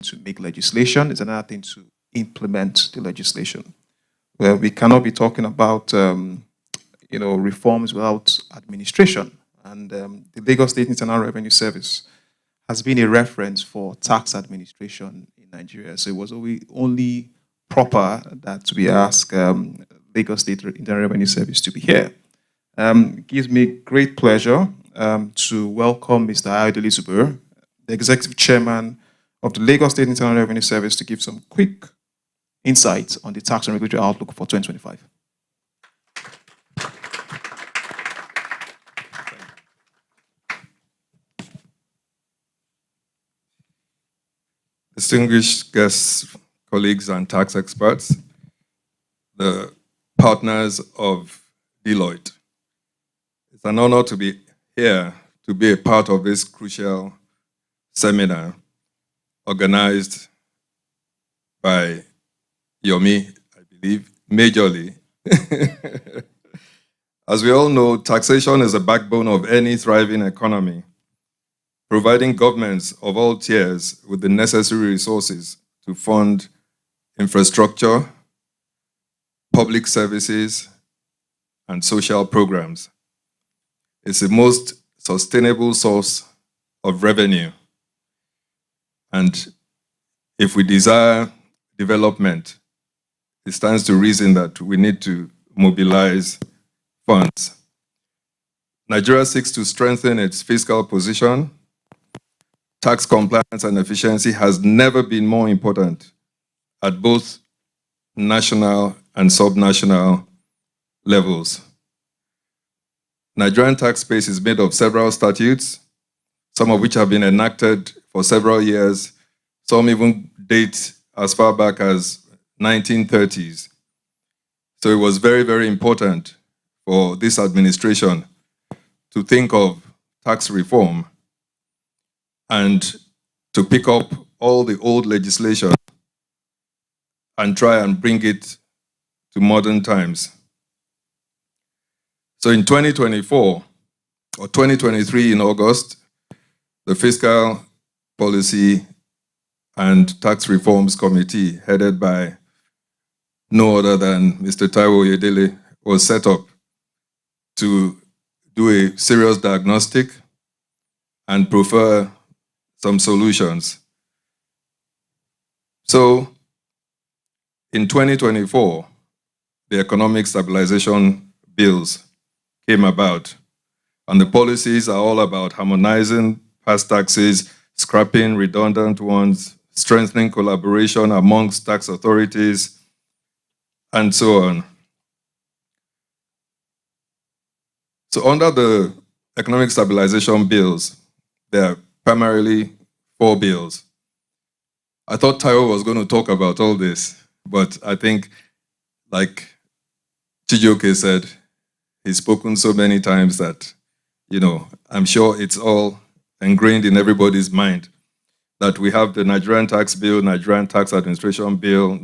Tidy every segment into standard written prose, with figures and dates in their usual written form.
to make legislation, it's another thing to implement the legislation. Well, we cannot be talking about reforms without administration. And the Lagos State Internal Revenue Service has been a reference for tax administration in Nigeria. So it was only proper that we ask Lagos State Internal Revenue Service to be here. It gives me great pleasure to welcome Mr. Ayodele Zubur, the Executive Chairman of the Lagos State Internal Revenue Service, to give some quick insights on the tax and regulatory outlook for 2025. Distinguished guests, colleagues, and tax experts, the partners of Deloitte. It's an honor to be here to be a part of this crucial seminar organized by Yomi, I believe, majorly. As we all know, taxation is the backbone of any thriving economy, providing governments of all tiers with the necessary resources to fund infrastructure, public services, and social programs. It's the most sustainable source of revenue. And if we desire development, it stands to reason that we need to mobilize funds. Nigeria seeks to strengthen its fiscal position. Tax compliance and efficiency has never been more important at both national and subnational levels. Nigerian tax space is made of several statutes, some of which have been enacted for several years. Some even date as far back as 1930s. So it was very, very important for this administration to think of tax reform and to pick up all the old legislation and try and bring it to modern times. So in 2024, or 2023 in August, the Fiscal Policy and Tax Reforms Committee, headed by no other than Mr. Taiwo Oyedele, was set up to do a serious diagnostic and prefer some solutions. So in 2024, the economic stabilization bills came about, and the policies are all about harmonizing past taxes, scrapping redundant ones, strengthening collaboration amongst tax authorities, and so on. So under the economic stabilization bills, there are primarily 4 bills. I thought Taiwo was going to talk about all this, but I think, like Chijioke said, he's spoken so many times that, I'm sure it's all ingrained in everybody's mind that we have the Nigerian Tax Bill, Nigerian Tax Administration Bill,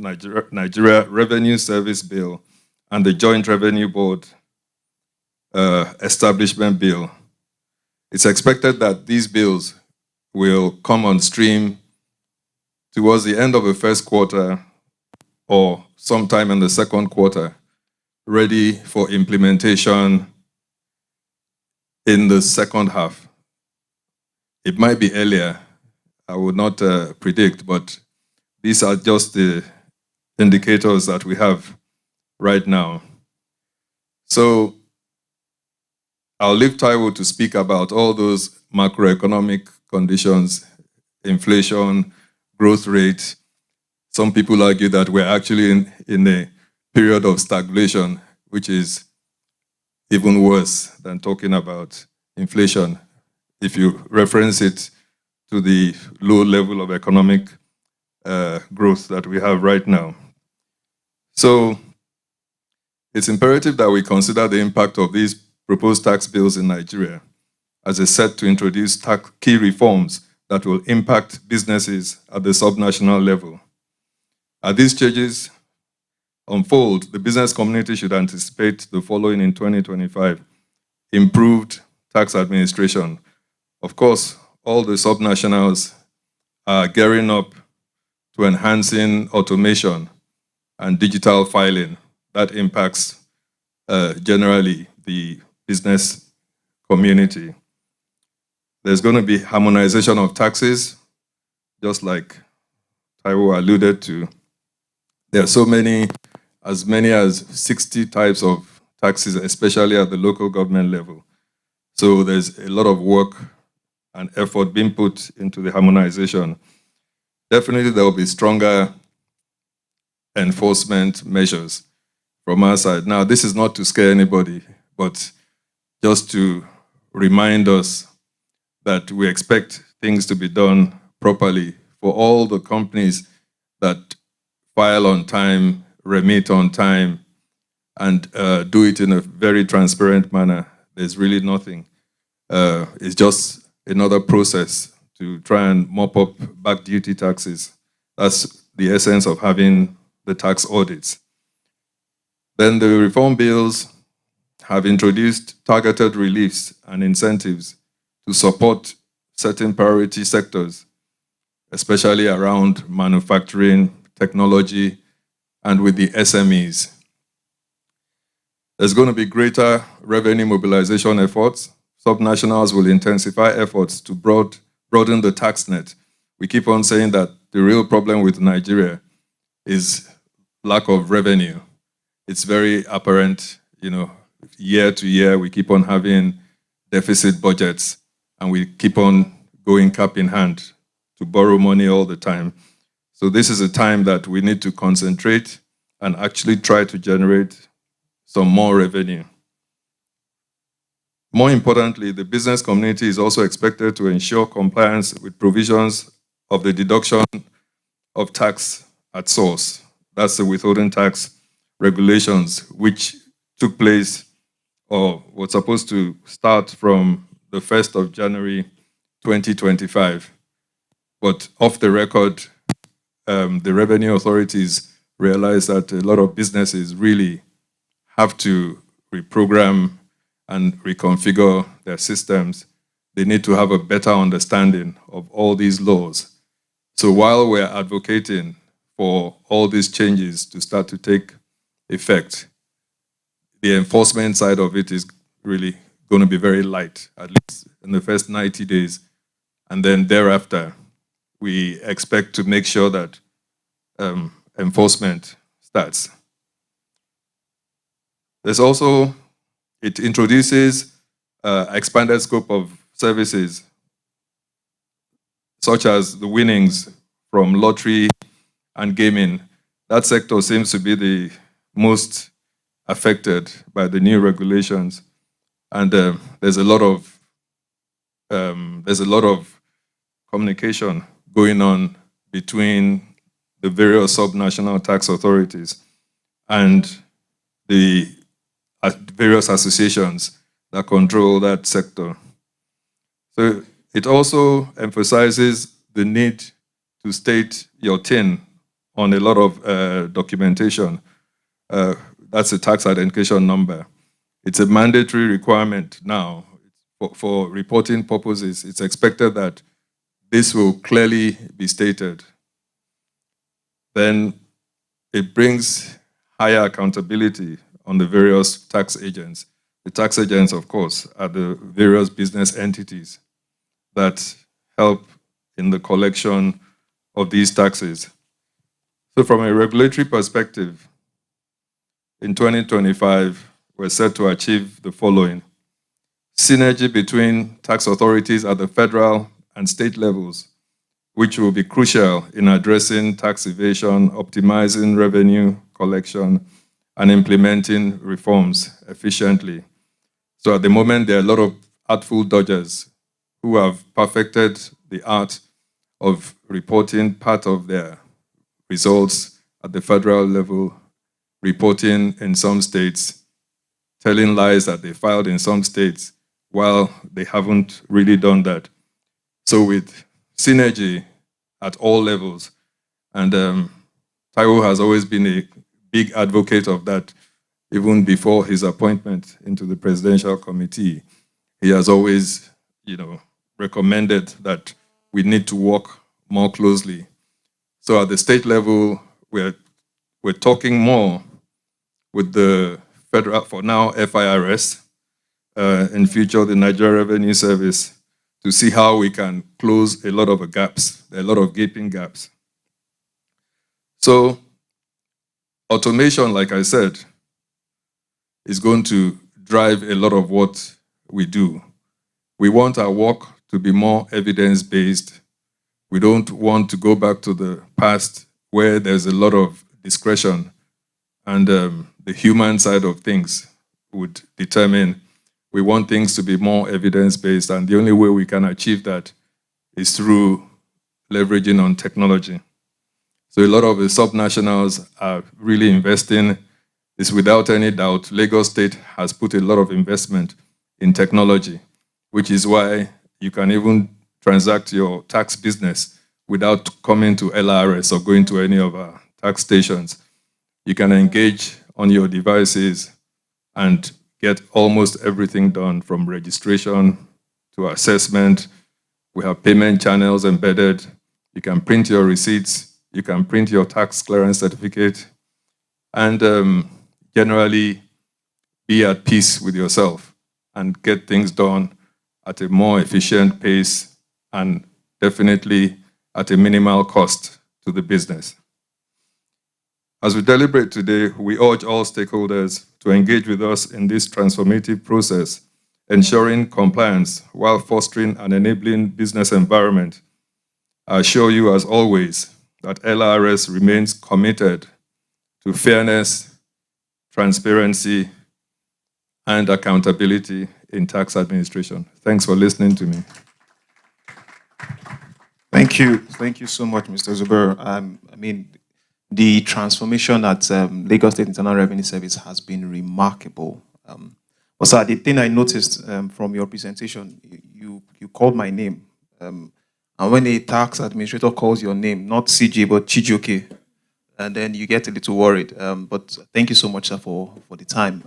Nigeria Revenue Service Bill, and the Joint Revenue Board Establishment Bill. It's expected that these bills will come on stream towards the end of the first quarter or sometime in the second quarter, ready for implementation in the second half. It might be earlier, I would not predict, but these are just the indicators that we have right now. So I'll leave Taiwo to speak about all those macroeconomic conditions, inflation, growth rate. Some people argue that we're actually in a period of stagflation, which is even worse than talking about inflation, if you reference it to the low level of economic growth that we have right now. So it's imperative that we consider the impact of these proposed tax bills in Nigeria as a set to introduce key reforms that will impact businesses at the subnational level. As these changes unfold, the business community should anticipate the following in 2025: improved tax administration. Of course, all the subnationals are gearing up to enhancing automation and digital filing. That impacts generally the business community. There's going to be harmonization of taxes, just like Taiwo alluded to. There are as many as 60 types of taxes, especially at the local government level. So there's a lot of work and effort being put into the harmonization. Definitely there will be stronger enforcement measures from our side. Now, this is not to scare anybody, but just to remind us that we expect things to be done properly for all the companies that file on time, remit on time, and do it in a very transparent manner. There's really nothing. It's just another process to try and mop up back duty taxes. That's the essence of having the tax audits. Then the reform bills have introduced targeted reliefs and incentives to support certain priority sectors, especially around manufacturing, technology, and with the SMEs. There's going to be greater revenue mobilization efforts. Subnationals will intensify efforts to broaden the tax net. We keep on saying that the real problem with Nigeria is lack of revenue. It's very apparent, year to year, we keep on having deficit budgets and we keep on going cap in hand to borrow money all the time. So this is a time that we need to concentrate and actually try to generate some more revenue. More importantly, the business community is also expected to ensure compliance with provisions of the deduction of tax at source. That's the withholding tax regulations, which took place or was supposed to start from the 1st of January 2025. But off the record, the revenue authorities realized that a lot of businesses really have to reprogram and reconfigure their systems. They need to have a better understanding of all these laws. So while we're advocating for all these changes to start to take effect, the enforcement side of it is really going to be very light, at least in the first 90 days. And then thereafter, we expect to make sure that enforcement starts. There's also, it introduces expanded scope of services, such as the winnings from lottery and gaming. That sector seems to be the most affected by the new regulations, and there's a lot of communication going on between the various subnational tax authorities and the various associations that control that sector. So it also emphasizes the need to state your TIN on a lot of documentation. That's a tax identification number. It's a mandatory requirement now for reporting purposes. It's expected that this will clearly be stated. Then it brings higher accountability on the various tax agents. The tax agents, of course, are the various business entities that help in the collection of these taxes. So from a regulatory perspective, in 2025, we're set to achieve the following: synergy between tax authorities at the federal and state levels, which will be crucial in addressing tax evasion, optimizing revenue collection, and implementing reforms efficiently. So at the moment, there are a lot of artful dodgers who have perfected the art of reporting part of their results at the federal level, reporting in some states, telling lies that they filed in some states while they haven't really done that. So with synergy at all levels, and Taiwo has always been a big advocate of that. Even before his appointment into the presidential committee, he has always, recommended that we need to work more closely. So at the state level, we're talking more with the federal, for now, FIRS, in future, the Nigeria Revenue Service, to see how we can close a lot of gaps, a lot of gaping gaps. So automation, like I said, is going to drive a lot of what we do. We want our work to be more evidence-based. We don't want to go back to the past where there's a lot of discretion and the human side of things would determine. We want things to be more evidence-based, and the only way we can achieve that is through leveraging on technology. So a lot of the subnationals are really investing. It's without any doubt, Lagos State has put a lot of investment in technology, which is why you can even transact your tax business without coming to LRS or going to any of our tax stations. You can engage on your devices and get almost everything done, from registration to assessment. We have payment channels embedded. You can print your receipts. You can print your tax clearance certificate, and generally be at peace with yourself and get things done at a more efficient pace and definitely at a minimal cost to the business. As we deliberate today, we urge all stakeholders to engage with us in this transformative process, ensuring compliance while fostering an enabling business environment. I assure you, as always, that LRS remains committed to fairness, transparency, and accountability in tax administration. Thanks for listening to me. Thank you. Thank you so much, Mr. Zubair. I mean, the transformation at Lagos State Internal Revenue Service has been remarkable. But sir, the thing I noticed from your presentation, you called my name. And when a tax administrator calls your name, not CJ, but Chijioke, and then you get a little worried. But thank you so much, sir, for the time.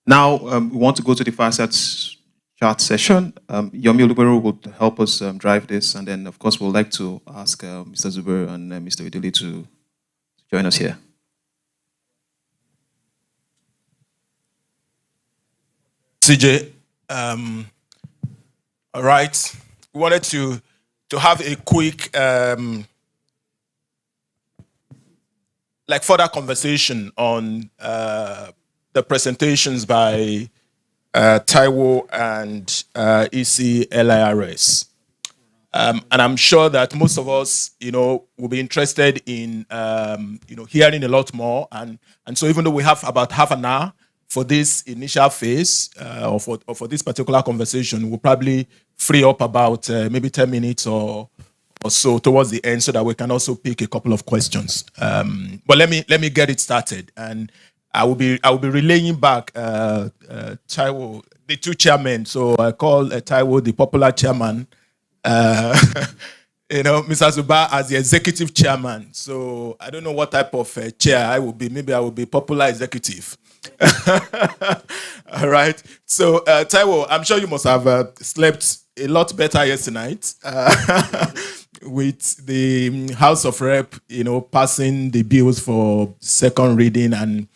Now, we want to go to the Fireside Chat session. Yomi Olubero will help us drive this. And then, of course, we'd like to ask Mr. Zubair and Mr. Idili to join us here. CJ, all right. We wanted to have a quick further conversation on the presentations by Taiwo and ECLIRS. And I'm sure that most of us, will be interested in, hearing a lot more. And so even though we have about half an hour for this initial phase, or for this particular conversation, we'll probably free up about maybe 10 minutes or so towards the end, so that we can also pick a couple of questions. But let me get it started, and I will be relaying back Taiwo, the two chairmen. So I call Taiwo the popular chairman, Mr. Zubair as the executive chairman. So I don't know what type of chair I will be. Maybe I will be popular executive. All right. So Taiwo, I'm sure you must have slept a lot better yesterday night with the House of Rep, passing the bills for second reading, and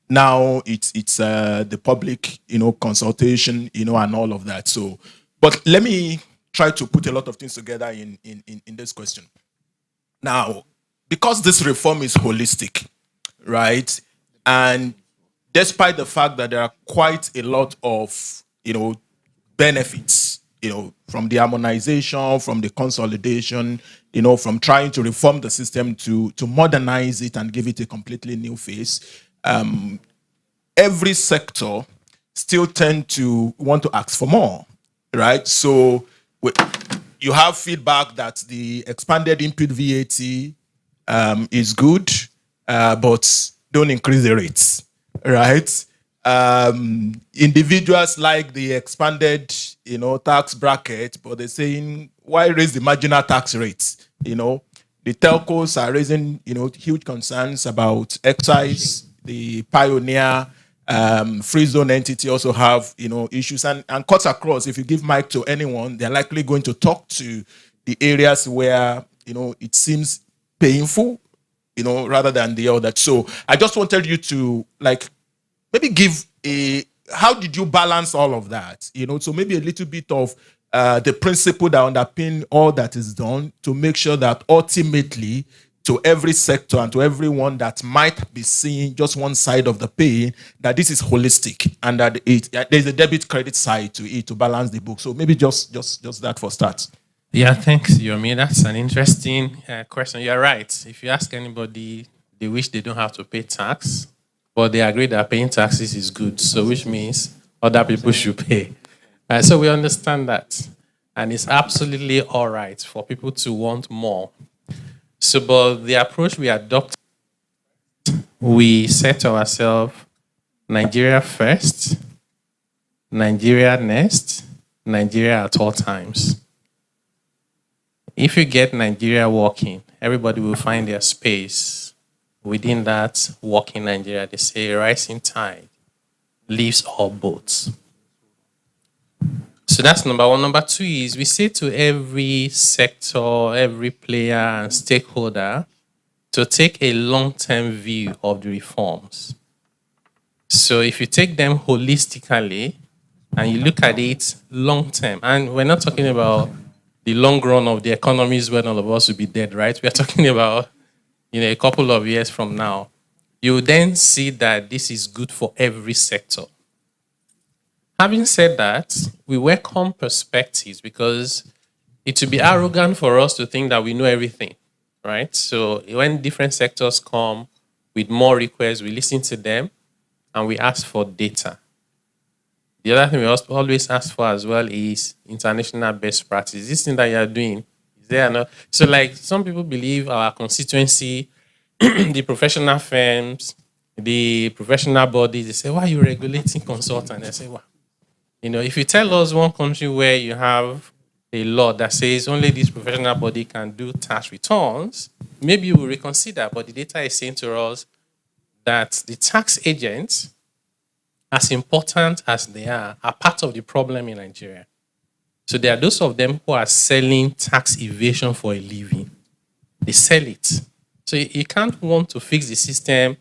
now it's the public, consultation, and all of that. So, but let me try to put a lot of things together in this question. Now, because this reform is holistic, right? And despite the fact that there are quite a lot of, benefits, from the harmonization, from the consolidation, from trying to reform the system to modernize it and give it a completely new face, every sector still tend to want to ask for more, right? So you have feedback that the expanded input VAT is good, but don't increase the rates, right? Individuals like the expanded, tax bracket, but they're saying, why raise the marginal tax rates? The telcos are raising, huge concerns about excise. The pioneer free zone entity also have, issues, and cuts across. If you give mic to anyone, they're likely going to talk to the areas where, it seems painful, rather than the other. So I just wanted you to maybe give how did you balance all of that? So maybe a little bit of the principle that underpin all that is done to make sure that ultimately to every sector and to everyone that might be seeing just one side of the pain, that this is holistic and that there's a debit credit side to it to balance the book. So maybe just that for start. Yeah, thanks, Yomi. That's an interesting question. You're right. If you ask anybody, they wish they don't have to pay tax, but they agree that paying taxes is good. So which means other people should pay. So we understand that. And it's absolutely all right for people to want more. So, but the approach we adopt, we set to ourselves Nigeria first, Nigeria next, Nigeria at all times. If you get Nigeria working, everybody will find their space within that working Nigeria. They say rising tide lifts all boats. So that's number one. Number two is we say to every sector, every player and stakeholder to take a long-term view of the reforms. So if you take them holistically and you look at it long-term, and we're not talking about the long run of the economies when all of us will be dead, right? We're talking about, a couple of years from now. You will then see that this is good for every sector. Having said that, we welcome perspectives because it would be arrogant for us to think that we know everything, right? So when different sectors come with more requests, we listen to them and we ask for data. The other thing we always ask for as well is international best practice. This thing that you are doing, is there enough? So some people believe our constituency, the professional firms, the professional bodies, they say, why are you regulating consultants? They say, well, if you tell us one country where you have a law that says only this professional body can do tax returns, maybe you will reconsider. But the data is saying to us that the tax agents, as important as they are part of the problem in Nigeria. So there are those of them who are selling tax evasion for a living. They sell it. So you can't want to fix the system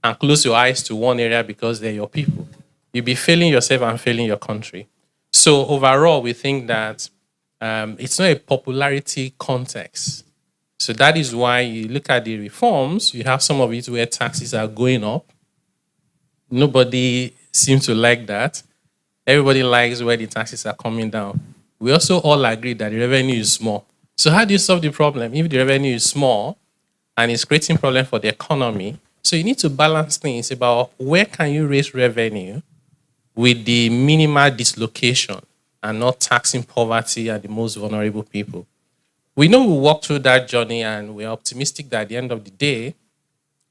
and close your eyes to one area because they're your people. You'll be failing yourself and failing your country. So overall, we think that it's not a popularity context. So that is why you look at the reforms, you have some of it where taxes are going up. Nobody seems to like that. Everybody likes where the taxes are coming down. We also all agree that the revenue is small. So how do you solve the problem? If the revenue is small and it's creating problem for the economy, so you need to balance things about where can you raise revenue with the minimal dislocation and not taxing poverty and the most vulnerable people. We know we'll walk through that journey and we're optimistic that at the end of the day,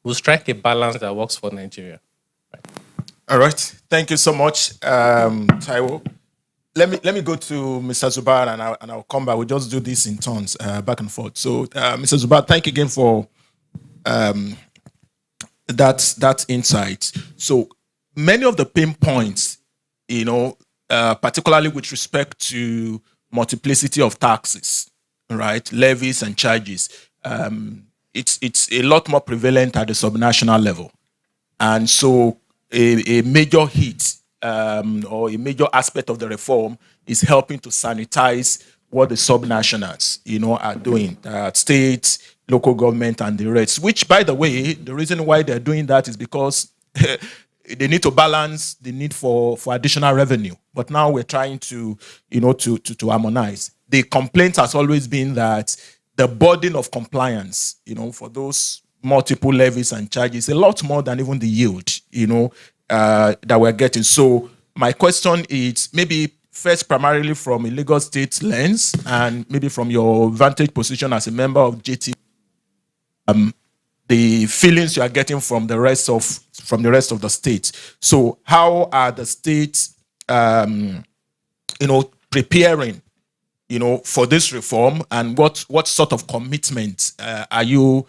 we'll strike a balance that works for Nigeria. Right. All right. Thank you so much, Taiwo. Let me go to Mr. Zubair and I'll come back. We'll just do this in turns, back and forth. So, Mr. Zubair, thank you again for that insight. So, many of the pain points, particularly with respect to multiplicity of taxes, right, levies and charges, it's a lot more prevalent at the subnational level. And so a major hit or a major aspect of the reform is helping to sanitize what the subnationals, are doing, states, local government, and the rest. Which, by the way, the reason why they're doing that is because they need to balance the need for additional revenue. But now we're trying to harmonize. The complaint has always been that the burden of compliance, for those multiple levies and charges, a lot more than even the yield, that we're getting. So my question is maybe first primarily from a Lagos State lens and maybe from your vantage position as a member of JT, the feelings you are getting from the rest of the states. So how are the states, preparing, for this reform, and what sort of commitment are you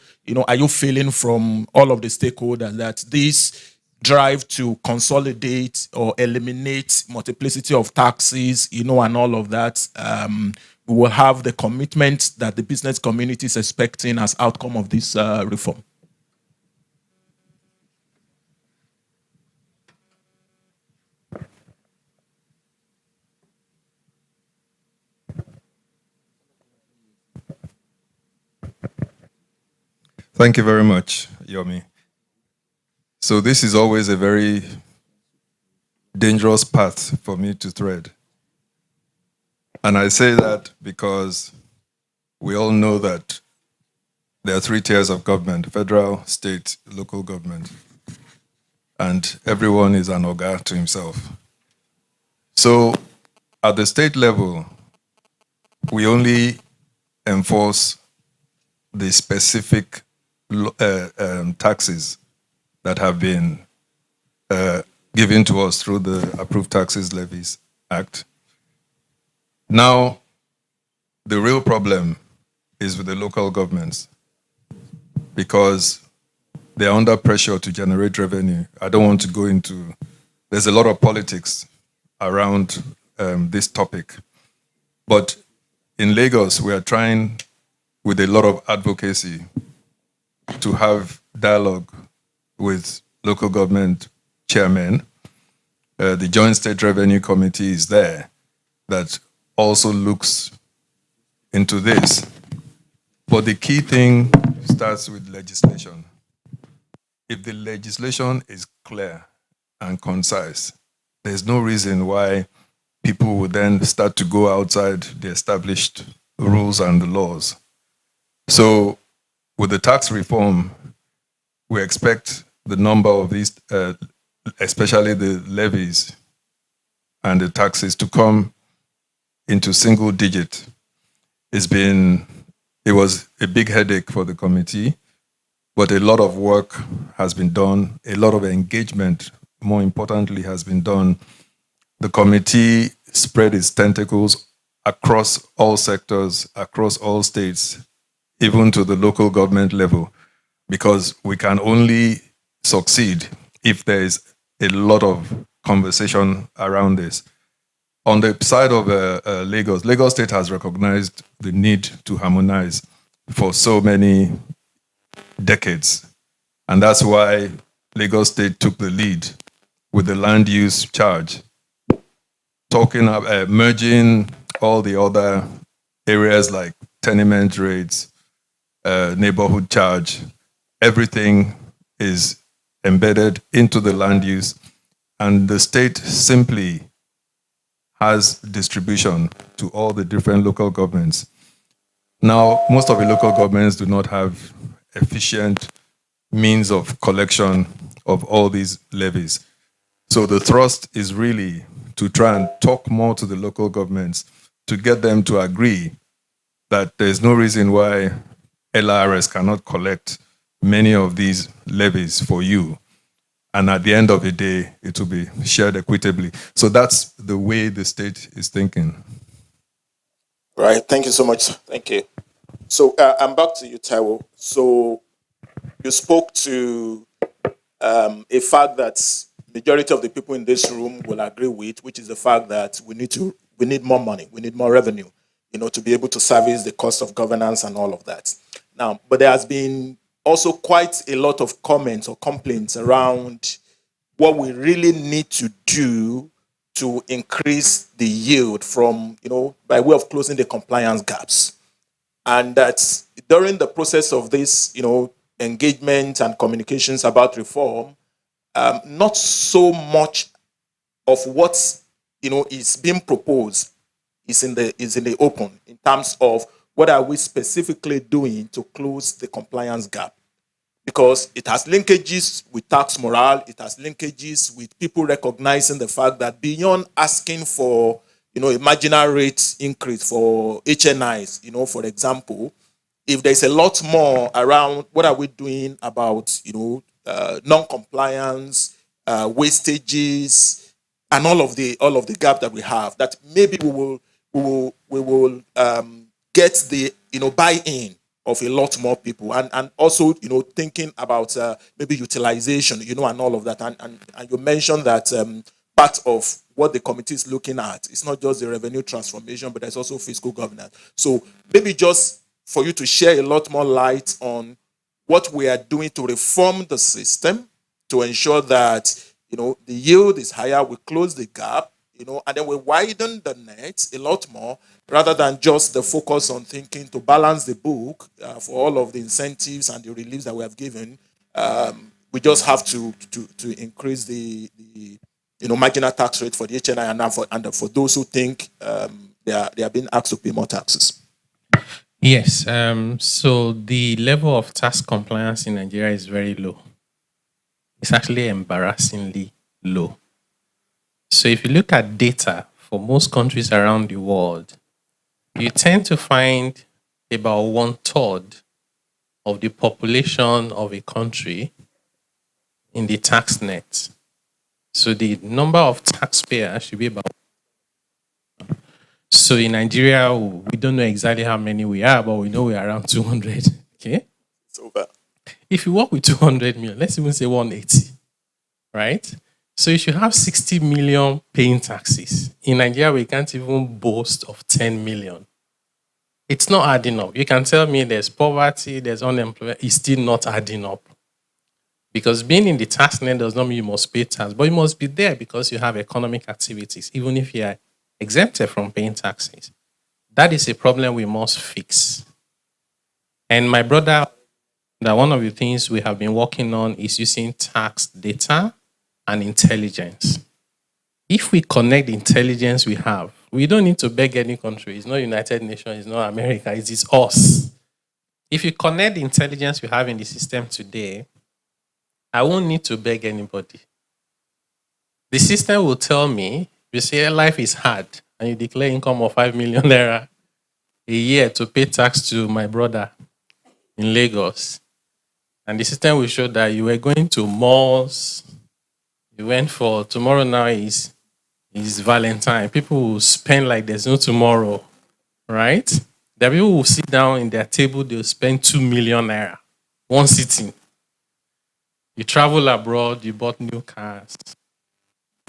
feeling from all of the stakeholders that this drive to consolidate or eliminate multiplicity of taxes, and all of that we will have the commitment that the business community is expecting as outcome of this reform? Thank you very much, Yomi. So this is always a very dangerous path for me to tread. And I say that because we all know that there are 3 tiers of government: federal, state, local government. And everyone is an oga to himself. So at the state level, we only enforce the specific taxes that have been given to us through the Approved Taxes Levies Act. Now, the real problem is with the local governments, because they're under pressure to generate revenue. I don't want to go into, there's a lot of politics around this topic. But in Lagos, we are trying with a lot of advocacy to have dialogue with local government chairmen. The Joint State Revenue Committee is there that also looks into this. But the key thing starts with legislation. If the legislation is clear and concise, there's no reason why people would then start to go outside the established rules and the laws. So with the tax reform, we expect the number of these, especially the levies and the taxes, to come into single digit. It was a big headache for the committee, but a lot of work has been done. A lot of engagement, more importantly, has been done. The committee spread its tentacles across all sectors, across all states, even to the local government level, because we can only succeed if there is a lot of conversation around this. On the side of Lagos State has recognized the need to harmonize for so many decades. And that's why Lagos State took the lead with the land use charge, talking about merging all the other areas like tenement rates, neighborhood charge. Everything is embedded into the land use, and the state simply has distribution to all the different local governments. Now, most of the local governments do not have efficient means of collection of all these levies. So the thrust is really to try and talk more to the local governments to get them to agree that there's no reason why LRS cannot collect many of these levies for you. And at the end of the day, it will be shared equitably. So that's the way the state is thinking. Right. Thank you so much. Thank you. So I'm back to you, Taiwo. So you spoke to a fact that majority of the people in this room will agree with, which is the fact that we need more money, we need more revenue, to be able to service the cost of governance and all of that. Now, but there has been also quite a lot of comments or complaints around what we really need to do to increase the yield from, by way of closing the compliance gaps. And that during the process of this, engagement and communications about reform, not so much of what is being proposed is in the open in terms of what are we specifically doing to close the compliance gap, because it has linkages with tax morale, it has linkages with people recognizing the fact that beyond asking for a marginal rate increase for HNIs, for example, if there's a lot more around what are we doing about non-compliance, wastages, and all of the gap that we have, that maybe we will get the buy-in of a lot more people, and also thinking about maybe utilization, and all of that, and you mentioned that part of what the committee is looking at. It's not just the revenue transformation, but there's also fiscal governance. So maybe just for you to share a lot more light on what we are doing to reform the system to ensure that the yield is higher, we close the gap, and then we widen the net a lot more rather than just the focus on thinking to balance the book for all of the incentives and the reliefs that we have given. We just have to increase the marginal tax rate for the HNI and for those who think they are being asked to pay more taxes. Yes. So the level of tax compliance in Nigeria is very low. It's actually embarrassingly low. So if you look at data for most countries around the world, you tend to find about 1/3 of the population of a country in the tax net. So the number of taxpayers should be about. So in Nigeria, we don't know exactly how many we are, but we know we're around 200. Okay. It's over. If you work with 200 million, let's even say 180, right? So you should have 60 million paying taxes. In Nigeria, we can't even boast of 10 million. It's not adding up. You can tell me there's poverty, there's unemployment. It's still not adding up. Because being in the tax net does not mean you must pay tax, but you must be there because you have economic activities, even if you are exempted from paying taxes. That is a problem we must fix. And my brother, that one of the things we have been working on is using tax data and intelligence. If we connect the intelligence we have, we don't need to beg any country. It's not United Nations, it's not America, it is us. If you connect the intelligence we have in the system today, I won't need to beg anybody. The system will tell me, you say life is hard, and you declare income of 5 million naira a year to pay tax to my brother in Lagos. And the system will show that you were going to malls, you went for tomorrow now is Valentine. People will spend like there's no tomorrow, right? The people will sit down in their table, they'll spend 2 million naira, one sitting. You travel abroad, you bought new cars,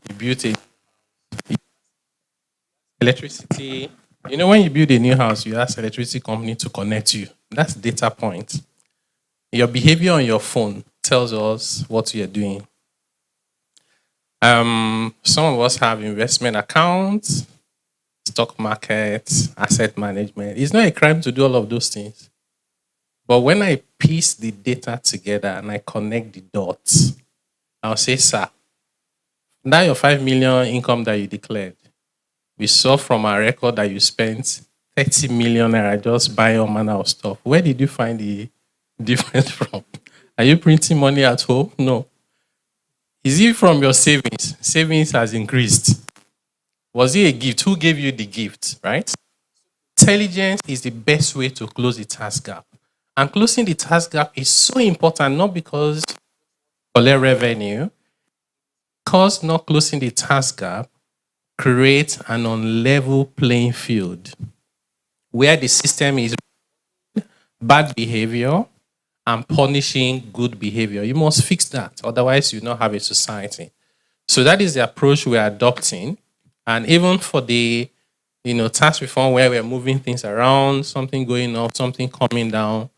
you built electricity. When you build a new house, you ask electricity company to connect you. That's data point. Your behavior on your phone tells us what you're doing. Some of us have investment accounts, stock market, asset management. It's not a crime to do all of those things. But when I piece the data together and I connect the dots, I'll say, sir, that your 5 million income that you declared, we saw from our record that you spent 30 million naira just buying all manner of stuff. Where did you find the difference from? Are you printing money at home? No. Is it from your savings? Savings has increased. Was it a gift? Who gave you the gift, right? Intelligence is the best way to close the tax gap. And closing the tax gap is so important, not because collect revenue, because not closing the tax gap creates an unlevel playing field where the system is bad behavior and punishing good behavior. You must fix that, otherwise you don't have a society. So that is the approach we're adopting. And even for the tax reform where we're moving things around, something going up, something coming down,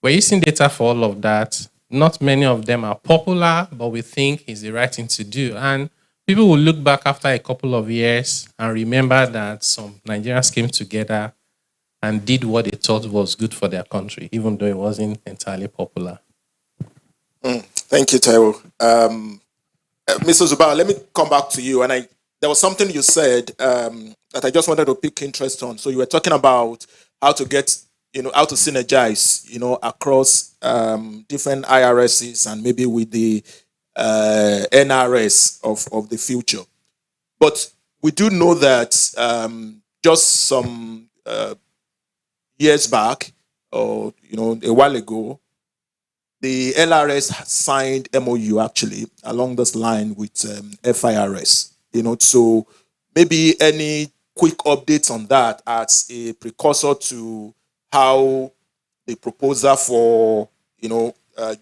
we're using data for all of that. Not many of them are popular, but we think is the right thing to do. And people will look back after a couple of years and remember that some Nigerians came together and did what they thought was good for their country, even though it wasn't entirely popular. Thank you, Taiwo. Mr. Zubair, let me come back to you. And there was something you said that I just wanted to pick interest on. So you were talking about how to get, how to synergize, across different IRSs and maybe with the NRS of the future. But we do know that just some years back, or a while ago, the LRS signed MOU actually along this line with FIRS. So maybe any quick updates on that as a precursor to how the proposal for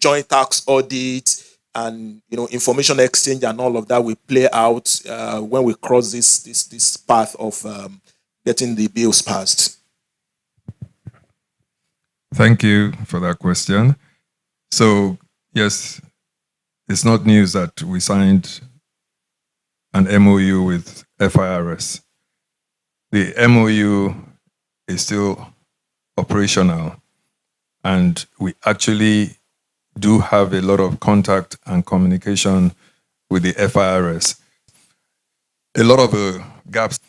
joint tax audit and information exchange and all of that will play out when we cross this path of getting the bills passed? Thank you for that question. So, yes, it's not news that we signed an MOU with FIRS. The MOU is still operational, and we actually do have a lot of contact and communication with the FIRS. A lot of the gaps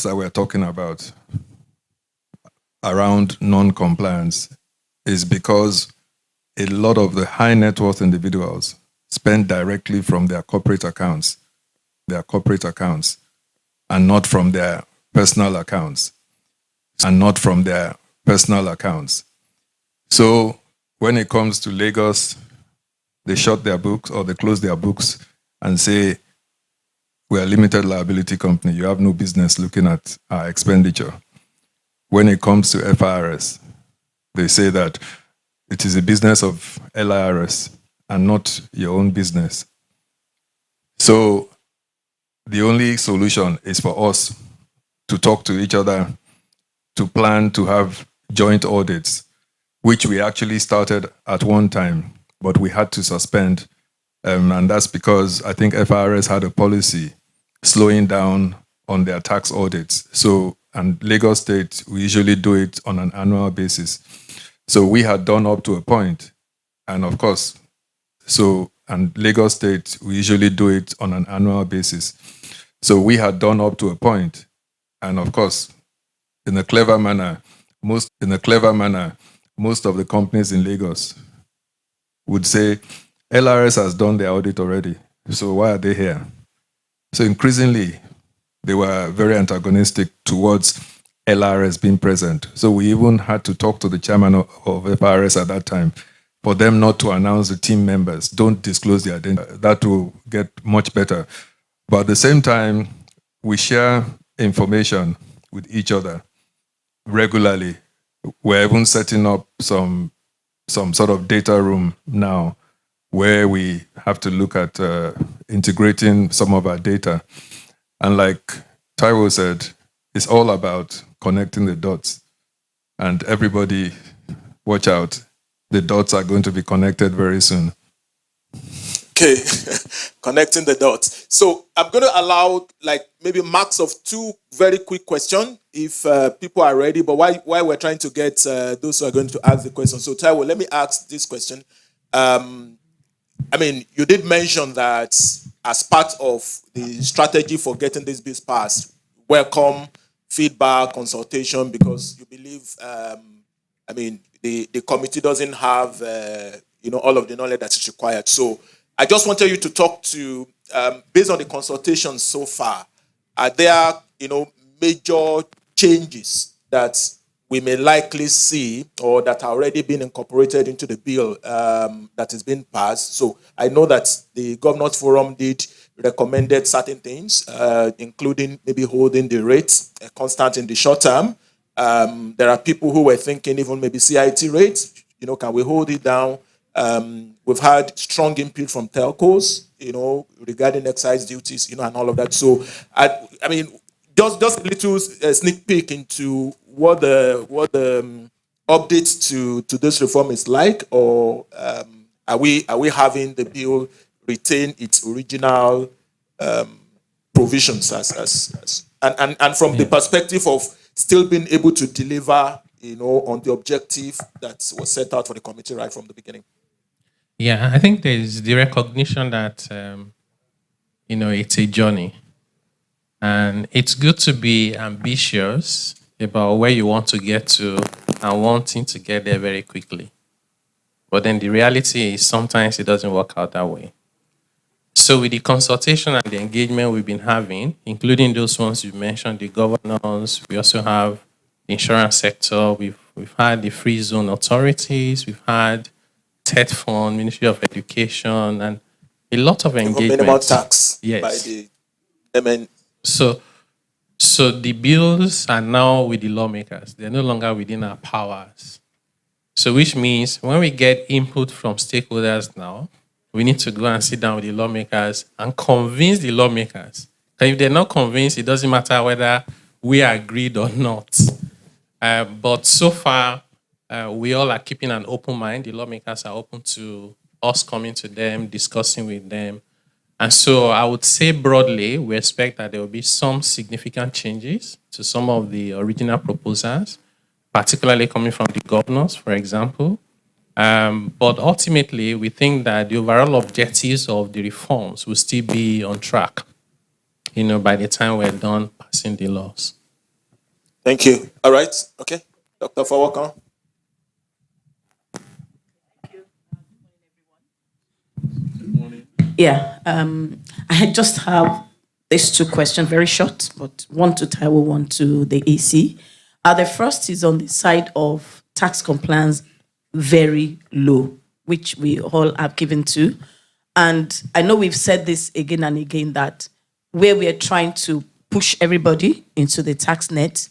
that we're talking about around non-compliance is because a lot of the high net worth individuals spend directly from their corporate accounts, and not from their personal accounts, So when it comes to Lagos, they shut their books or they close their books and say, we're a limited liability company. You have no business looking at our expenditure. When it comes to FIRS, they say that it is a business of LIRS and not your own business. So the only solution is for us to talk to each other, to plan to have joint audits, which we actually started at one time, but we had to suspend. And that's because I think FIRS had a policy slowing down on their tax audits. So, and Lagos State, we usually do it on an annual basis. So we had done up to a point, and of course, and Lagos State, we usually do it on an annual basis. So we had done up to a point, and of course, in a clever manner, most of the companies in Lagos would say, LRS has done their audit already, so why are they here? So increasingly, they were very antagonistic towards LRS being present. So we even had to talk to the chairman of FRS at that time for them not to announce the team members, don't disclose their identity. That will get much better. But at the same time, we share information with each other regularly. We're even setting up some sort of data room now where we have to look at integrating some of our data. And like Taiwo said, it's all about connecting the dots. And everybody, watch out. The dots are going to be connected very soon. Okay, connecting the dots. So I'm going to allow like maybe max of 2 very quick questions if people are ready. But while we're trying to get those who are going to ask the question. So Taiwo, let me ask this question. I mean, you did mention that as part of the strategy for getting this bill passed, welcome feedback, consultation, because you believe, I mean, the committee doesn't have, all of the knowledge that is required. So I just wanted you to talk to, based on the consultation so far, are there, major changes that we may likely see or that are already been incorporated into the bill that is being passed? So I know that the Governors Forum did recommended certain things, including maybe holding the rates constant in the short term. There are people who were thinking even maybe CIT rates, can we hold it down? We've had strong input from telcos, regarding excise duties, and all of that. So, I mean, just a little sneak peek into what the updates to this reform is like, or are we having the bill retain its original provisions and from the perspective of still being able to deliver, on the objective that was set out for the committee right from the beginning? Yeah, I think there's the recognition that, it's a journey. And it's good to be ambitious about where you want to get to and wanting to get there very quickly. But then the reality is sometimes it doesn't work out that way. So with the consultation and the engagement we've been having, including those ones you mentioned, the governors, we also have the insurance sector, we've had the free zone authorities, we've had TED Fund, Ministry of Education, and a lot of engagement. Minimum tax yes. by the MN. So the bills are now with the lawmakers. They're no longer within our powers. So which means when we get input from stakeholders now, we need to go and sit down with the lawmakers and convince the lawmakers. And if they're not convinced, it doesn't matter whether we agreed or not. But so far, we all are keeping an open mind. The lawmakers are open to us coming to them, discussing with them. And so I would say broadly, we expect that there will be some significant changes to some of the original proposals, particularly coming from the governors, for example. But ultimately, we think that the overall objectives of the reforms will still be on track, by the time we're done passing the laws. Thank you. All right. Okay. Dr. Fawakon. Yeah, I just have these two questions, very short, but one to Taiwo, one to the AC. The first is on the side of tax compliance, very low, which we all have given to. And I know we've said this again and again, that where we are trying to push everybody into the tax net,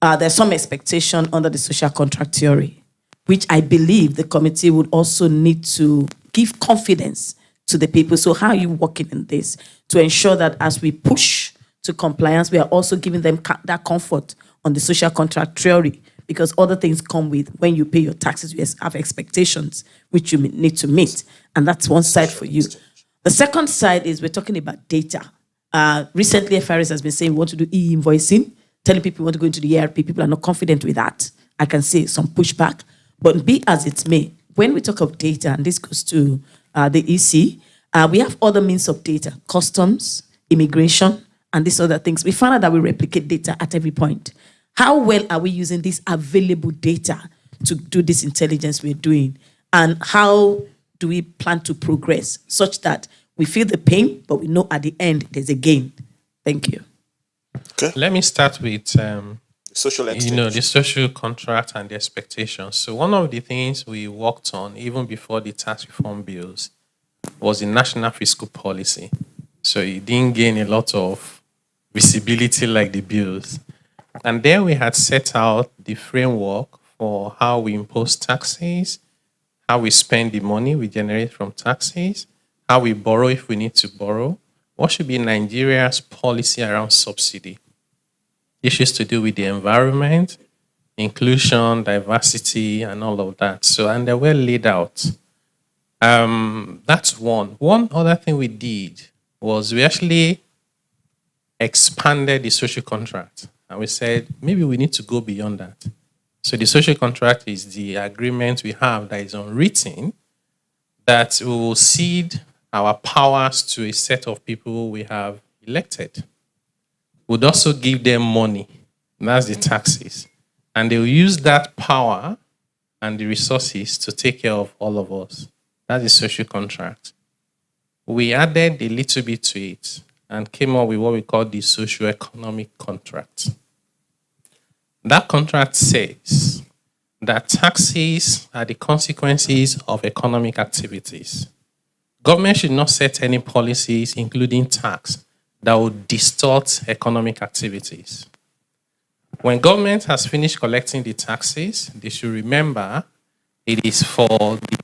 there's some expectation under the social contract theory, which I believe the committee would also need to give confidence to the people. So how are you working in this to ensure that as we push to compliance, we are also giving them that comfort on the social contract theory? Because other things come with when you pay your taxes, you have expectations which you need to meet. And that's one side for you. The second side is we're talking about data. Recently, FRS has been saying we want to do e-invoicing, telling people we want to go into the ERP. People are not confident with that. I can see some pushback. But be as it may, when we talk of data, and this goes to the EC, we have other means of data, customs, immigration, and these other things. We found out that we replicate data at every point. How well are we using this available data to do this intelligence we're doing? And how do we plan to progress such that we feel the pain, but we know at the end there's a gain? Thank you. Okay. Let me start with Social exchange. the social contract and the expectations. So one of the things we worked on even before the tax reform bills was the national fiscal policy. So it didn't gain a lot of visibility like the bills. And there we had set out the framework for how we impose taxes, how we spend the money we generate from taxes, how we borrow if we need to borrow, what should be Nigeria's policy around subsidy, issues to do with the environment, inclusion, diversity, and all of that. So, and they were laid out. That's one. One other thing we did was we actually expanded the social contract. And we said, maybe we need to go beyond that. So the social contract is the agreement we have that is unwritten, that we will cede our powers to a set of people we have elected. Would also give them money. That's the taxes. And they will use that power and the resources to take care of all of us. That's the social contract. We added a little bit to it and came up with what we call the socio-economic contract. That contract says that taxes are the consequences of economic activities. Government should not set any policies, including tax, that would distort economic activities. When government has finished collecting the taxes, they should remember it is for the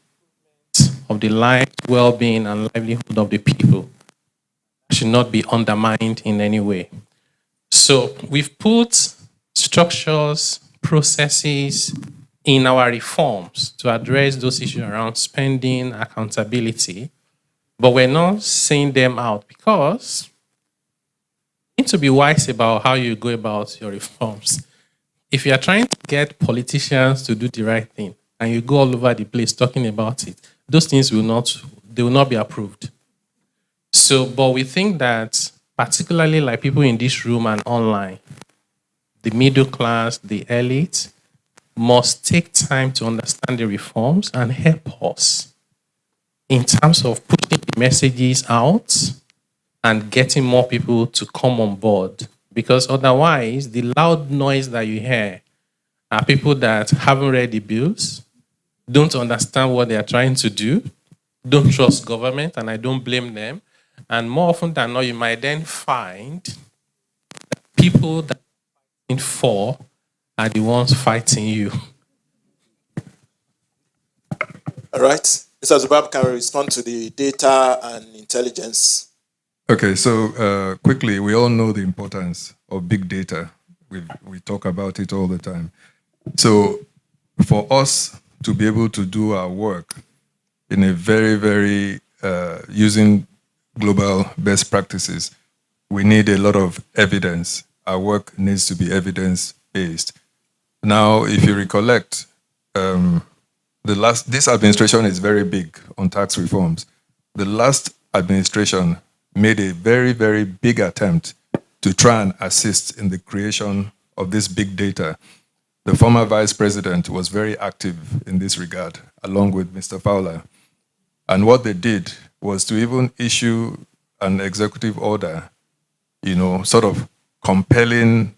of the life, well-being, and livelihood of the people. It should not be undermined in any way. So we've put structures, processes in our reforms to address those issues around spending, accountability, but we're not saying them out because you need to be wise about how you go about your reforms. If you're trying to get politicians to do the right thing and you go all over the place talking about it, those things will not be approved. So, but we think that particularly like people in this room and online, the middle class, the elite, must take time to understand the reforms and help us in terms of putting the messages out and getting more people to come on board. Because otherwise, the loud noise that you hear are people that haven't read the bills, don't understand what they are trying to do, don't trust government, and I don't blame them. And more often than not, you might then find that people that are fighting for are the ones fighting you. All right. Mr. Zubab can respond to the data and intelligence. Okay, so quickly, we all know the importance of big data. We talk about it all the time. So for us to be able to do our work in a very, using global best practices, we need a lot of evidence. Our work needs to be evidence-based. Now, if you recollect, this administration is very big on tax reforms. The last administration made a very big attempt to try and assist in the creation of this big data. The former vice president was very active in this regard, along with Mr. Fowler. And what they did was to even issue an executive order, sort of compelling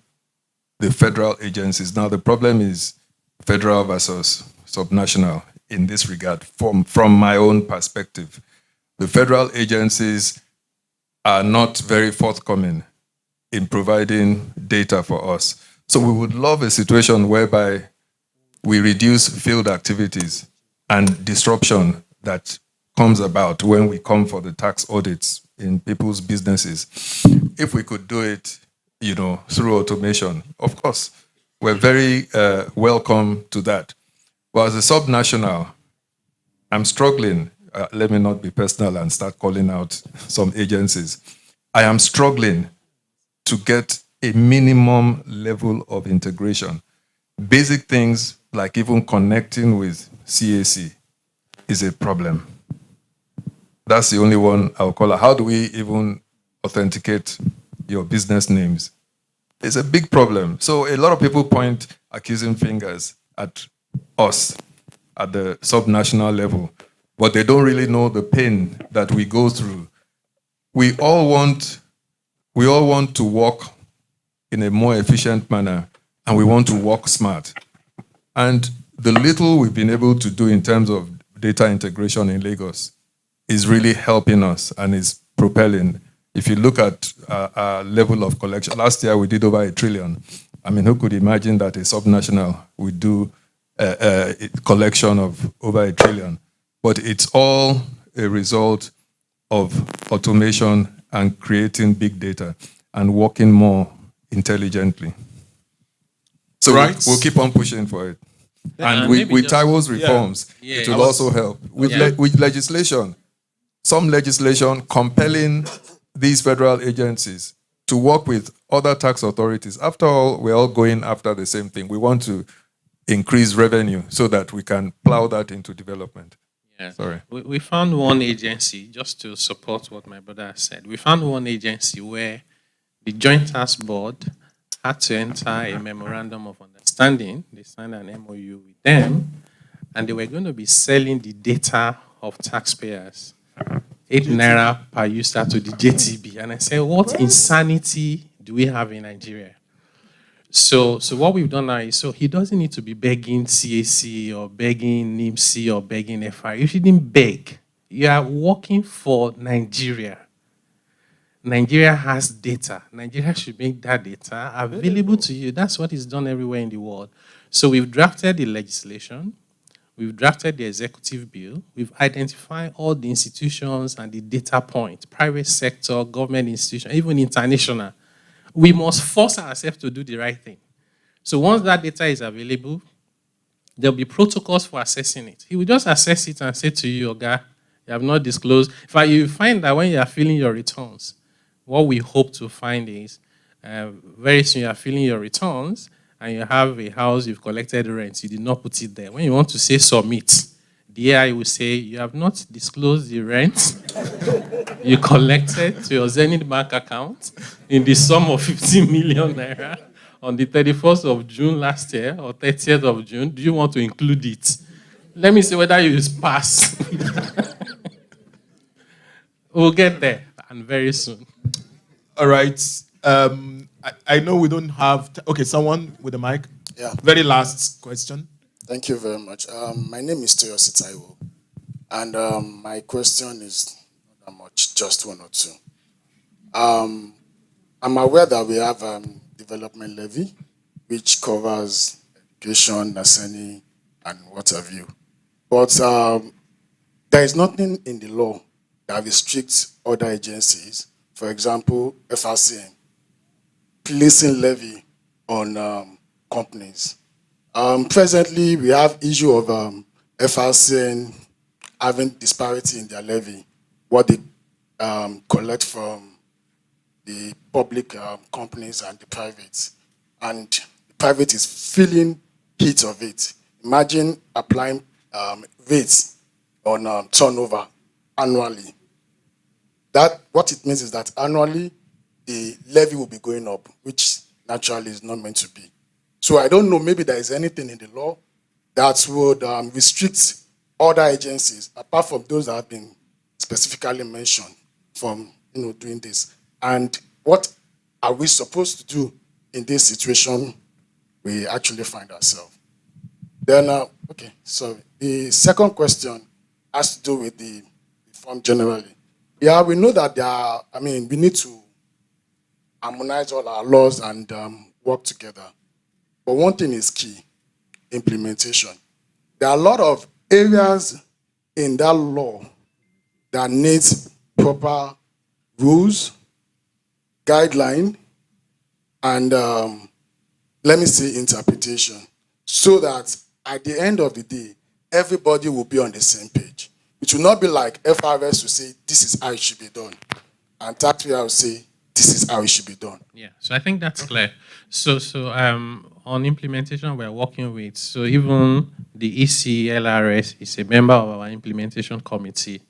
the federal agencies. Now, the problem is federal versus subnational in this regard, from my own perspective. The federal agencies are not very forthcoming in providing data for us. So we would love a situation whereby we reduce field activities and disruption that comes about when we come for the tax audits in people's businesses. If we could do it, through automation, of course, we're very welcome to that. But as a subnational, I'm struggling. Let me not be personal and start calling out some agencies. I am struggling to get a minimum level of integration. Basic things like even connecting with CAC is a problem. That's the only one I'll call out. How do we even authenticate your business names? It's a big problem. So a lot of people point accusing fingers at us at the subnational level, but they don't really know the pain that we go through. We all want to work in a more efficient manner, and we want to work smart. And the little we've been able to do in terms of data integration in Lagos is really helping us and is propelling. If you look at our level of collection, last year we did over 1 trillion. I mean, who could imagine that a subnational would do a collection of over 1 trillion? But it's all a result of automation and creating big data and working more intelligently. So Right. we'll keep on pushing for it. And maybe with just- Taiwo's reforms, Yeah. it will also help. With legislation, some legislation compelling these federal agencies to work with other tax authorities. After all, we're all going after the same thing. We want to increase revenue so that we can plow that into development. Yeah. Sorry. We found one agency, just to support what my brother said, we found one agency where the Joint Task Board had to enter a memorandum of understanding. They signed an MOU with them, and they were going to be selling the data of taxpayers, 8 naira per user to the JTB. And I said, what insanity do we have in Nigeria? So what we've done now is, so he doesn't need to be begging CAC or begging NIMC or begging FI. You shouldn't beg. You are working for Nigeria. Nigeria has data. Nigeria should make that data available to you. That's what is done everywhere in the world. So we've drafted the legislation. We've drafted the executive bill. We've identified all the institutions and the data points, private sector, government institution, even international. We must force ourselves to do the right thing. So once that data is available, there'll be protocols for assessing it. He will just assess it and say to you, "Oga, you have not disclosed." In fact, you find that when you are filling your returns, what we hope to find is very soon you are filling your returns and you have a house, you've collected rent, you did not put it there. When you want to say submit, the AI will say, "You have not disclosed the rent you collected to your Zenith Bank account in the sum of 15 million naira on the 31st of June last year or 30th of June. Do you want to include it?" Let me see whether you pass. We'll get there, and very soon. All right. I know we don't have. Okay, someone with the mic. Yeah. Very last question. Thank you very much. My name is Toyosi Taiwo, and my question is not that much, just one or two. I'm aware that we have development levy, which covers education, nursing, and what have you. But there is nothing in the law that restricts other agencies, for example, FRCN, placing levy on companies. Presently, we have issue of FRCN having disparity in their levy, what they collect from the public companies and the private. And the private is feeling heat of it. Imagine applying rates on turnover annually. That what it means is that annually the levy will be going up, which naturally is not meant to be. So I don't know, maybe there is anything in the law that would restrict other agencies, apart from those that have been specifically mentioned, from doing this. And what are we supposed to do in this situation we actually find ourselves? Then, okay, so the second question has to do with the reform generally. Yeah, we know that we need to harmonize all our laws and work together. But one thing is key, implementation. There are a lot of areas in that law that needs proper rules, guideline, and let me say interpretation, so that at the end of the day, everybody will be on the same page. It will not be like FRS will say, this is how it should be done, and taxpayer will say, this is how it should be done. Yeah, so I think that's clear. So on implementation, we're working with, so even the ECLRS is a member of our implementation committee.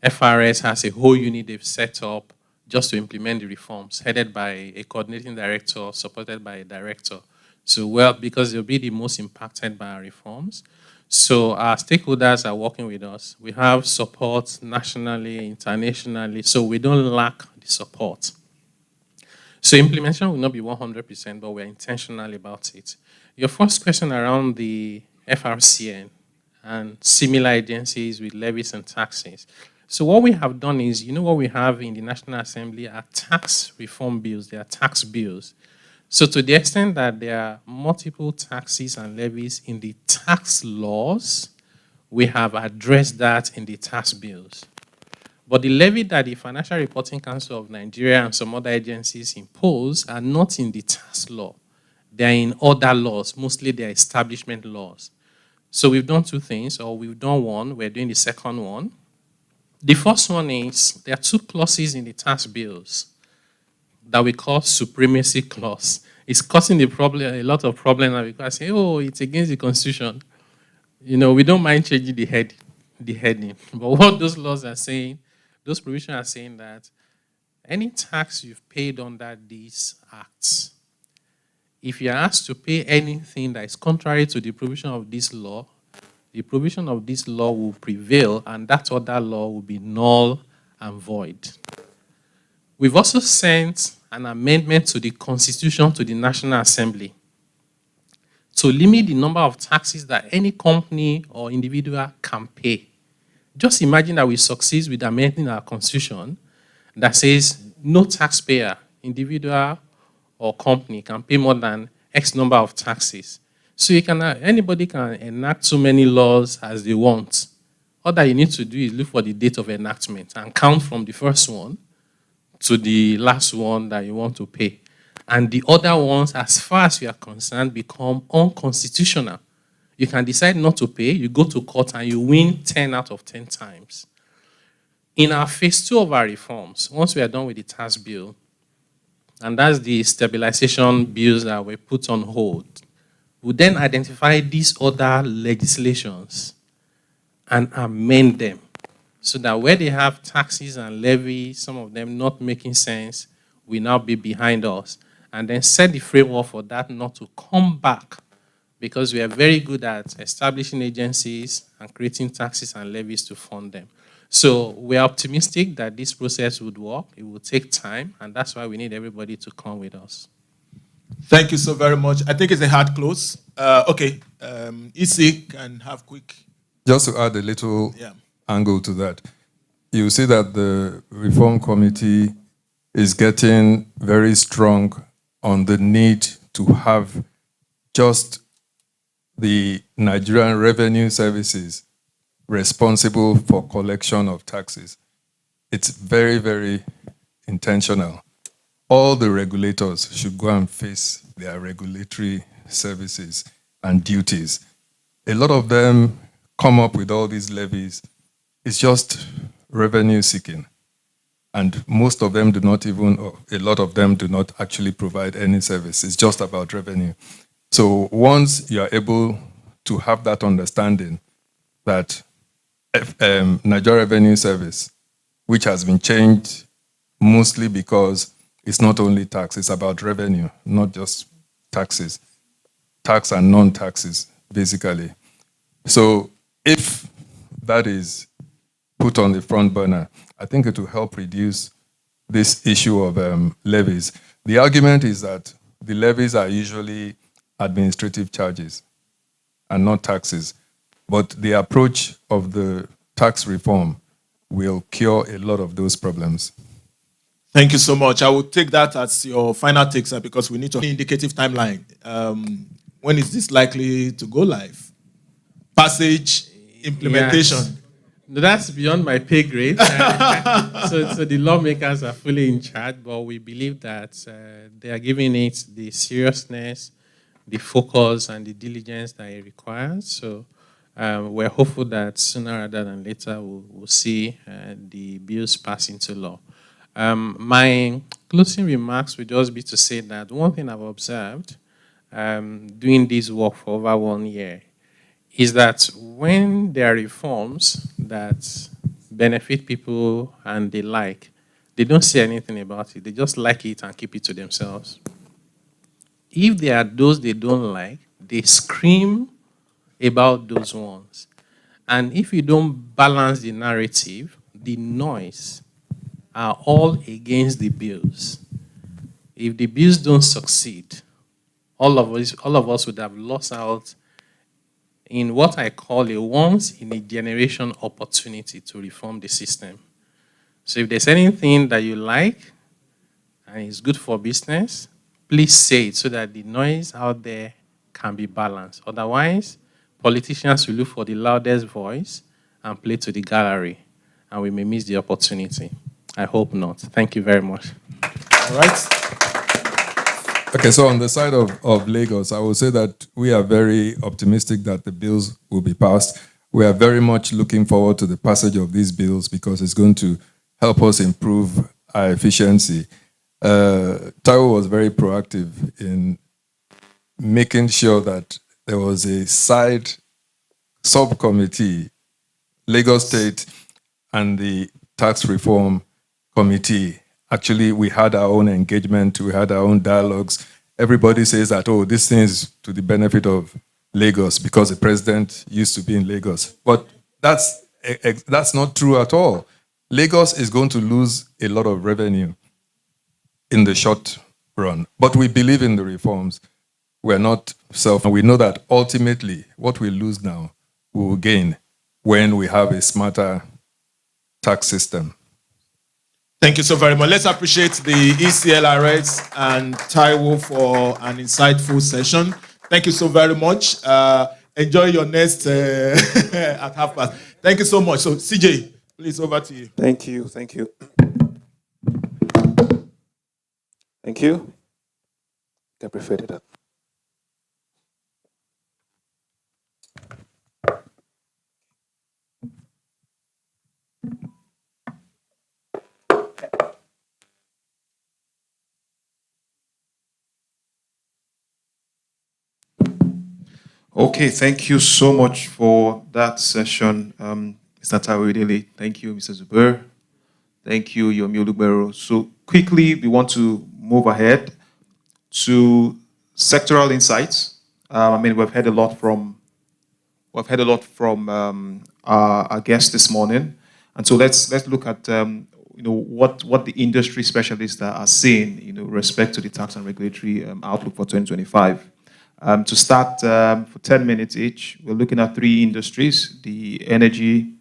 FRS has a whole unit they've set up just to implement the reforms, headed by a coordinating director, supported by a director. So, well, because they'll be the most impacted by our reforms. So our stakeholders are working with us. We have support nationally, internationally, so we don't lack the support. So implementation will not be 100%, but we're intentional about it. Your first question around the FRCN and similar agencies with levies and taxes. So what we have done is, what we have in the National Assembly are tax reform bills, they are tax bills. So to the extent that there are multiple taxes and levies in the tax laws, we have addressed that in the tax bills. But the levy that the Financial Reporting Council of Nigeria and some other agencies impose are not in the tax law. They're in other laws, mostly they're establishment laws. So we've done two things, or we've done one, we're doing the second one. The first one is, there are two clauses in the tax bills that we call supremacy clause. It's causing a lot of problems now because I say, oh, it's against the Constitution. We don't mind changing the heading. But what those laws are saying, those provisions are saying that any tax you've paid under these acts, if you're asked to pay anything that is contrary to the provision of this law, the provision of this law will prevail and that other law will be null and void. We've also sent an amendment to the Constitution to the National Assembly to limit the number of taxes that any company or individual can pay. Just imagine that we succeed with amending our Constitution that says no taxpayer, individual or company, can pay more than X number of taxes. So anybody can enact so many laws as they want. All that you need to do is look for the date of enactment and count from the first one to the last one that you want to pay. And the other ones, as far as you are concerned, become unconstitutional. You can decide not to pay, you go to court and you win 10 out of 10 times. In our phase 2 of our reforms, once we are done with the tax bill, and that's the stabilization bills that were put on hold, we then identify these other legislations and amend them so that where they have taxes and levies, some of them not making sense, will now be behind us, and then set the framework for that not to come back, because we are very good at establishing agencies and creating taxes and levies to fund them. So we are optimistic that this process would work. It will take time, and that's why we need everybody to come with us. Thank you so very much. I think it's a hard close. EC can have quick. Just to add a little angle to that, you see that the Reform Committee is getting very strong on the need to have just the Nigerian Revenue Services responsible for collection of taxes. It's very, very intentional. All the regulators should go and face their regulatory services and duties. A lot of them come up with all these levies. It's just revenue seeking. And most of them do not even, or a lot of them do not actually provide any service. It's just about revenue. So once you are able to have that understanding that Nigeria Revenue Service, which has been changed mostly because it's not only tax, it's about revenue, not just taxes, tax and non-taxes, basically. So if that is put on the front burner, I think it will help reduce this issue of levies. The argument is that the levies are usually administrative charges and not taxes. But the approach of the tax reform will cure a lot of those problems. Thank you so much. I will take that as your final take, sir, because we need to indicative timeline. When is this likely to go live? Passage, implementation. Yes. No, that's beyond my pay grade. So the lawmakers are fully in charge, but we believe that they are giving it the seriousness, the focus, and the diligence that it requires. So we're hopeful that sooner rather than later we'll see the bills pass into law. My closing remarks would just be to say that one thing I've observed doing this work for over 1 year is that when there are reforms that benefit people and they like, they don't say anything about it. They just like it and keep it to themselves. If there are those they don't like, they scream about those ones. And if you don't balance the narrative, the noise are all against the bills. If the bills don't succeed, all of us would have lost out in what I call a once-in-a-generation opportunity to reform the system. So if there's anything that you like and it's good for business, please say it so that the noise out there can be balanced. Otherwise, politicians will look for the loudest voice and play to the gallery, and we may miss the opportunity. I hope not. Thank you very much. All right. Okay, so on the side of Lagos, I will say that we are very optimistic that the bills will be passed. We are very much looking forward to the passage of these bills because it's going to help us improve our efficiency. Taiwo was very proactive in making sure that there was a side subcommittee, Lagos State and the Tax Reform Committee. Actually, we had our own engagement, we had our own dialogues. Everybody says that, oh, this thing is to the benefit of Lagos because the president used to be in Lagos. But that's not true at all. Lagos is going to lose a lot of revenue in the short run. But we believe in the reforms. We're not and we know that ultimately what we lose now, we will gain when we have a smarter tax system. Thank you so very much. Let's appreciate the ECLRS and Taiwo for an insightful session. Thank you so very much. Enjoy your next at 12:30. Thank you so much. So, CJ, please, over to you. Thank you. Thank you. Thank you. I appreciate that. Okay, thank you so much for that session, Mr. Taiwo. Thank you, Mr. Zubair. Thank you, Yomi Olugbero. So quickly, we want to move ahead to sectoral insights. We've heard a lot from our guests this morning, and so let's look at what the industry specialists are seeing, respect to the tax and regulatory outlook for 2025. To start, for 10 minutes each, we're looking at 3 industries: the energy,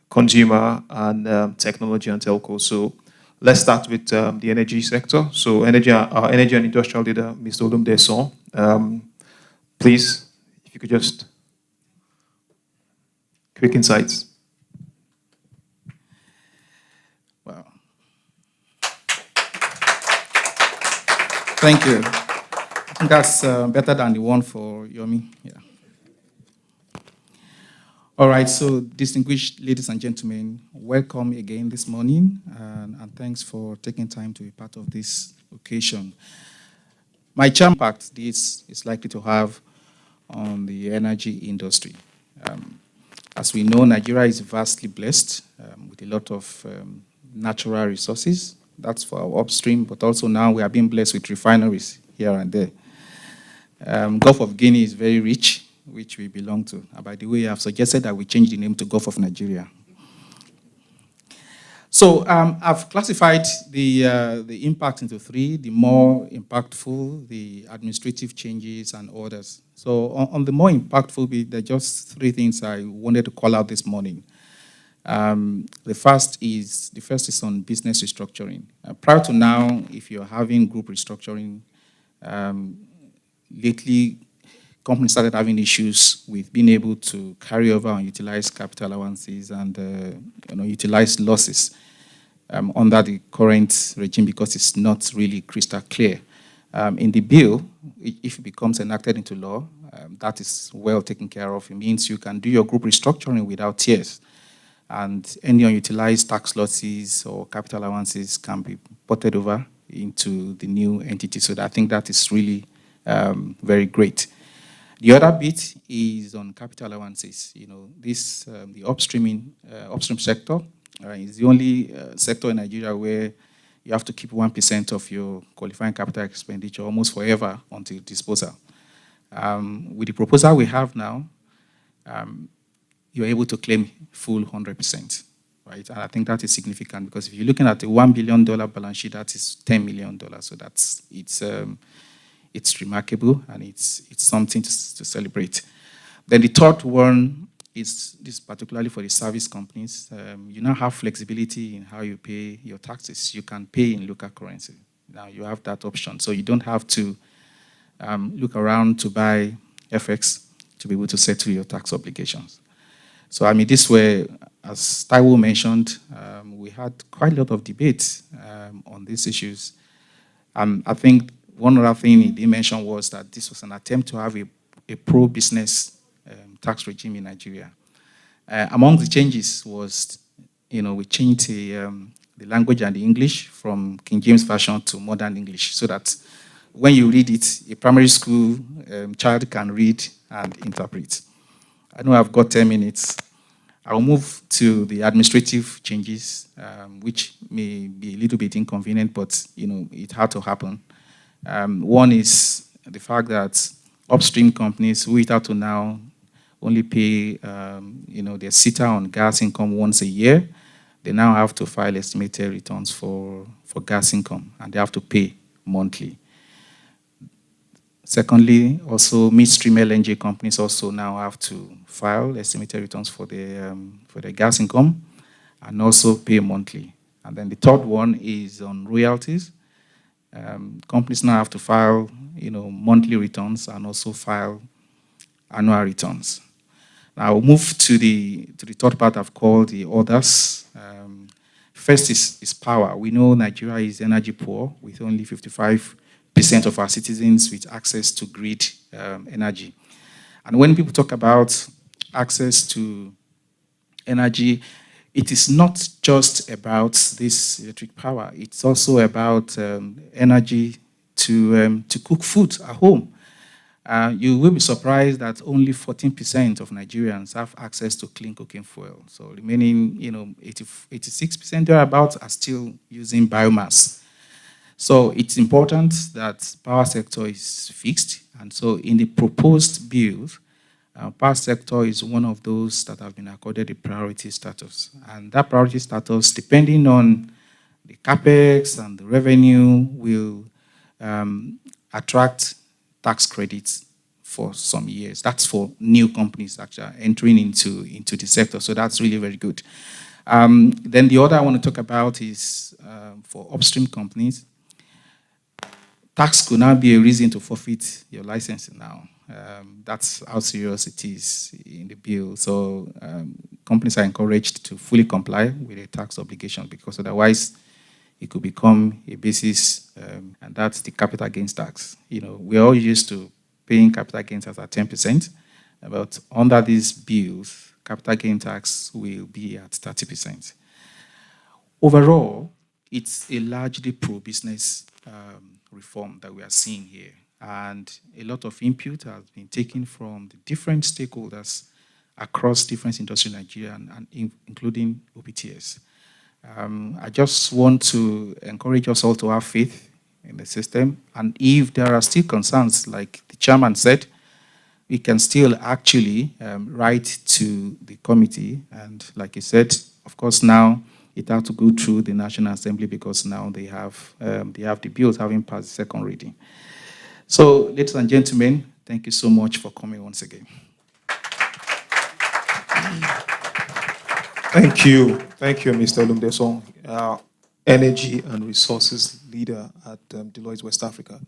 consumer, and technology and telco. So let's start with the energy sector. So our energy and industrial leader, Mr. Olumide Son. Please, if you could just... Quick insights. Wow. Thank you. I think that's better than the one for Yomi. Yeah. All right, so distinguished ladies and gentlemen, welcome again this morning, and thanks for taking time to be part of this occasion. My impact this is likely to have on the energy industry. As we know, Nigeria is vastly blessed with a lot of natural resources. That's for our upstream, but also now we are being blessed with refineries here and there. Gulf of Guinea is very rich, which we belong to. By the way, I've suggested that we change the name to Gulf of Nigeria. So I've classified the impact into three: the more impactful, the administrative changes, and others. So on the more impactful bit, there are just three things I wanted to call out this morning. The first is on business restructuring. Prior to now, if you're having group restructuring, lately companies started having issues with being able to carry over and utilize capital allowances and utilize losses under the current regime because it's not really crystal clear. In the bill, if it becomes enacted into law, that is well taken care of. It means you can do your group restructuring without tears, and any unutilized tax losses or capital allowances can be ported over into the new entity. So I think that is really very great. The other bit is on capital allowances. The upstream sector is the only sector in Nigeria where you have to keep 1% of your qualifying capital expenditure almost forever until disposal. With the proposal we have now, you're able to claim full 100%, right? And I think that is significant because if you're looking at a $1 billion balance sheet, that is $10 million. So it's remarkable and it's something to celebrate. Then the third one is this particularly for the service companies. You now have flexibility in how you pay your taxes. You can pay in local currency. Now you have that option. So you don't have to look around to buy FX to be able to settle your tax obligations. So this way, as Taiwo mentioned, we had quite a lot of debate on these issues. I think one other thing he did mention was that this was an attempt to have a pro-business tax regime in Nigeria. Among the changes was, we changed the language and the English from King James Version to modern English so that when you read it, a primary school child can read and interpret. I know I've got 10 minutes. I'll move to the administrative changes, which may be a little bit inconvenient, but it had to happen. One is the fact that upstream companies who it out to now only pay their SITA on gas income once a year. They now have to file estimated returns for gas income, and they have to pay monthly. Secondly, also midstream LNG companies also now have to file estimated returns for their gas income and also pay monthly. And then the third one is on royalties. Companies now have to file monthly returns and also file annual returns. Now I'll move to the third part I've called the others. First is power. We know Nigeria is energy poor with only 55% of our citizens with access to grid energy. And when people talk about access to energy, it is not just about this electric power. It's also about energy to cook food at home. You will be surprised that only 14% of Nigerians have access to clean cooking fuel. So remaining, 86% thereabouts are still using biomass. So it's important that power sector is fixed. And so in the proposed bill, power sector is one of those that have been accorded a priority status. And that priority status, depending on the capex and the revenue, will attract tax credits for some years. That's for new companies actually entering into the sector. So that's really very good. Then the other I want to talk about is for upstream companies. Tax could now be a reason to forfeit your license now. That's how serious it is in the bill. So companies are encouraged to fully comply with the tax obligation, because otherwise it could become a basis, and that's the capital gains tax. We're all used to paying capital gains tax at 10%, but under these bills, capital gain tax will be at 30%. Overall, it's a largely pro-business reform that we are seeing here. And a lot of input has been taken from the different stakeholders across different industries in Nigeria, and including OPTS. I just want to encourage us all to have faith in the system. And if there are still concerns, like the chairman said, we can still actually write to the committee. And like he said, of course, now it has to go through the National Assembly, because now they have the bills having passed the second reading. So, ladies and gentlemen, thank you so much for coming once again. Thank you, Mr. Olumdesong, Energy and Resources Leader at Deloitte West Africa.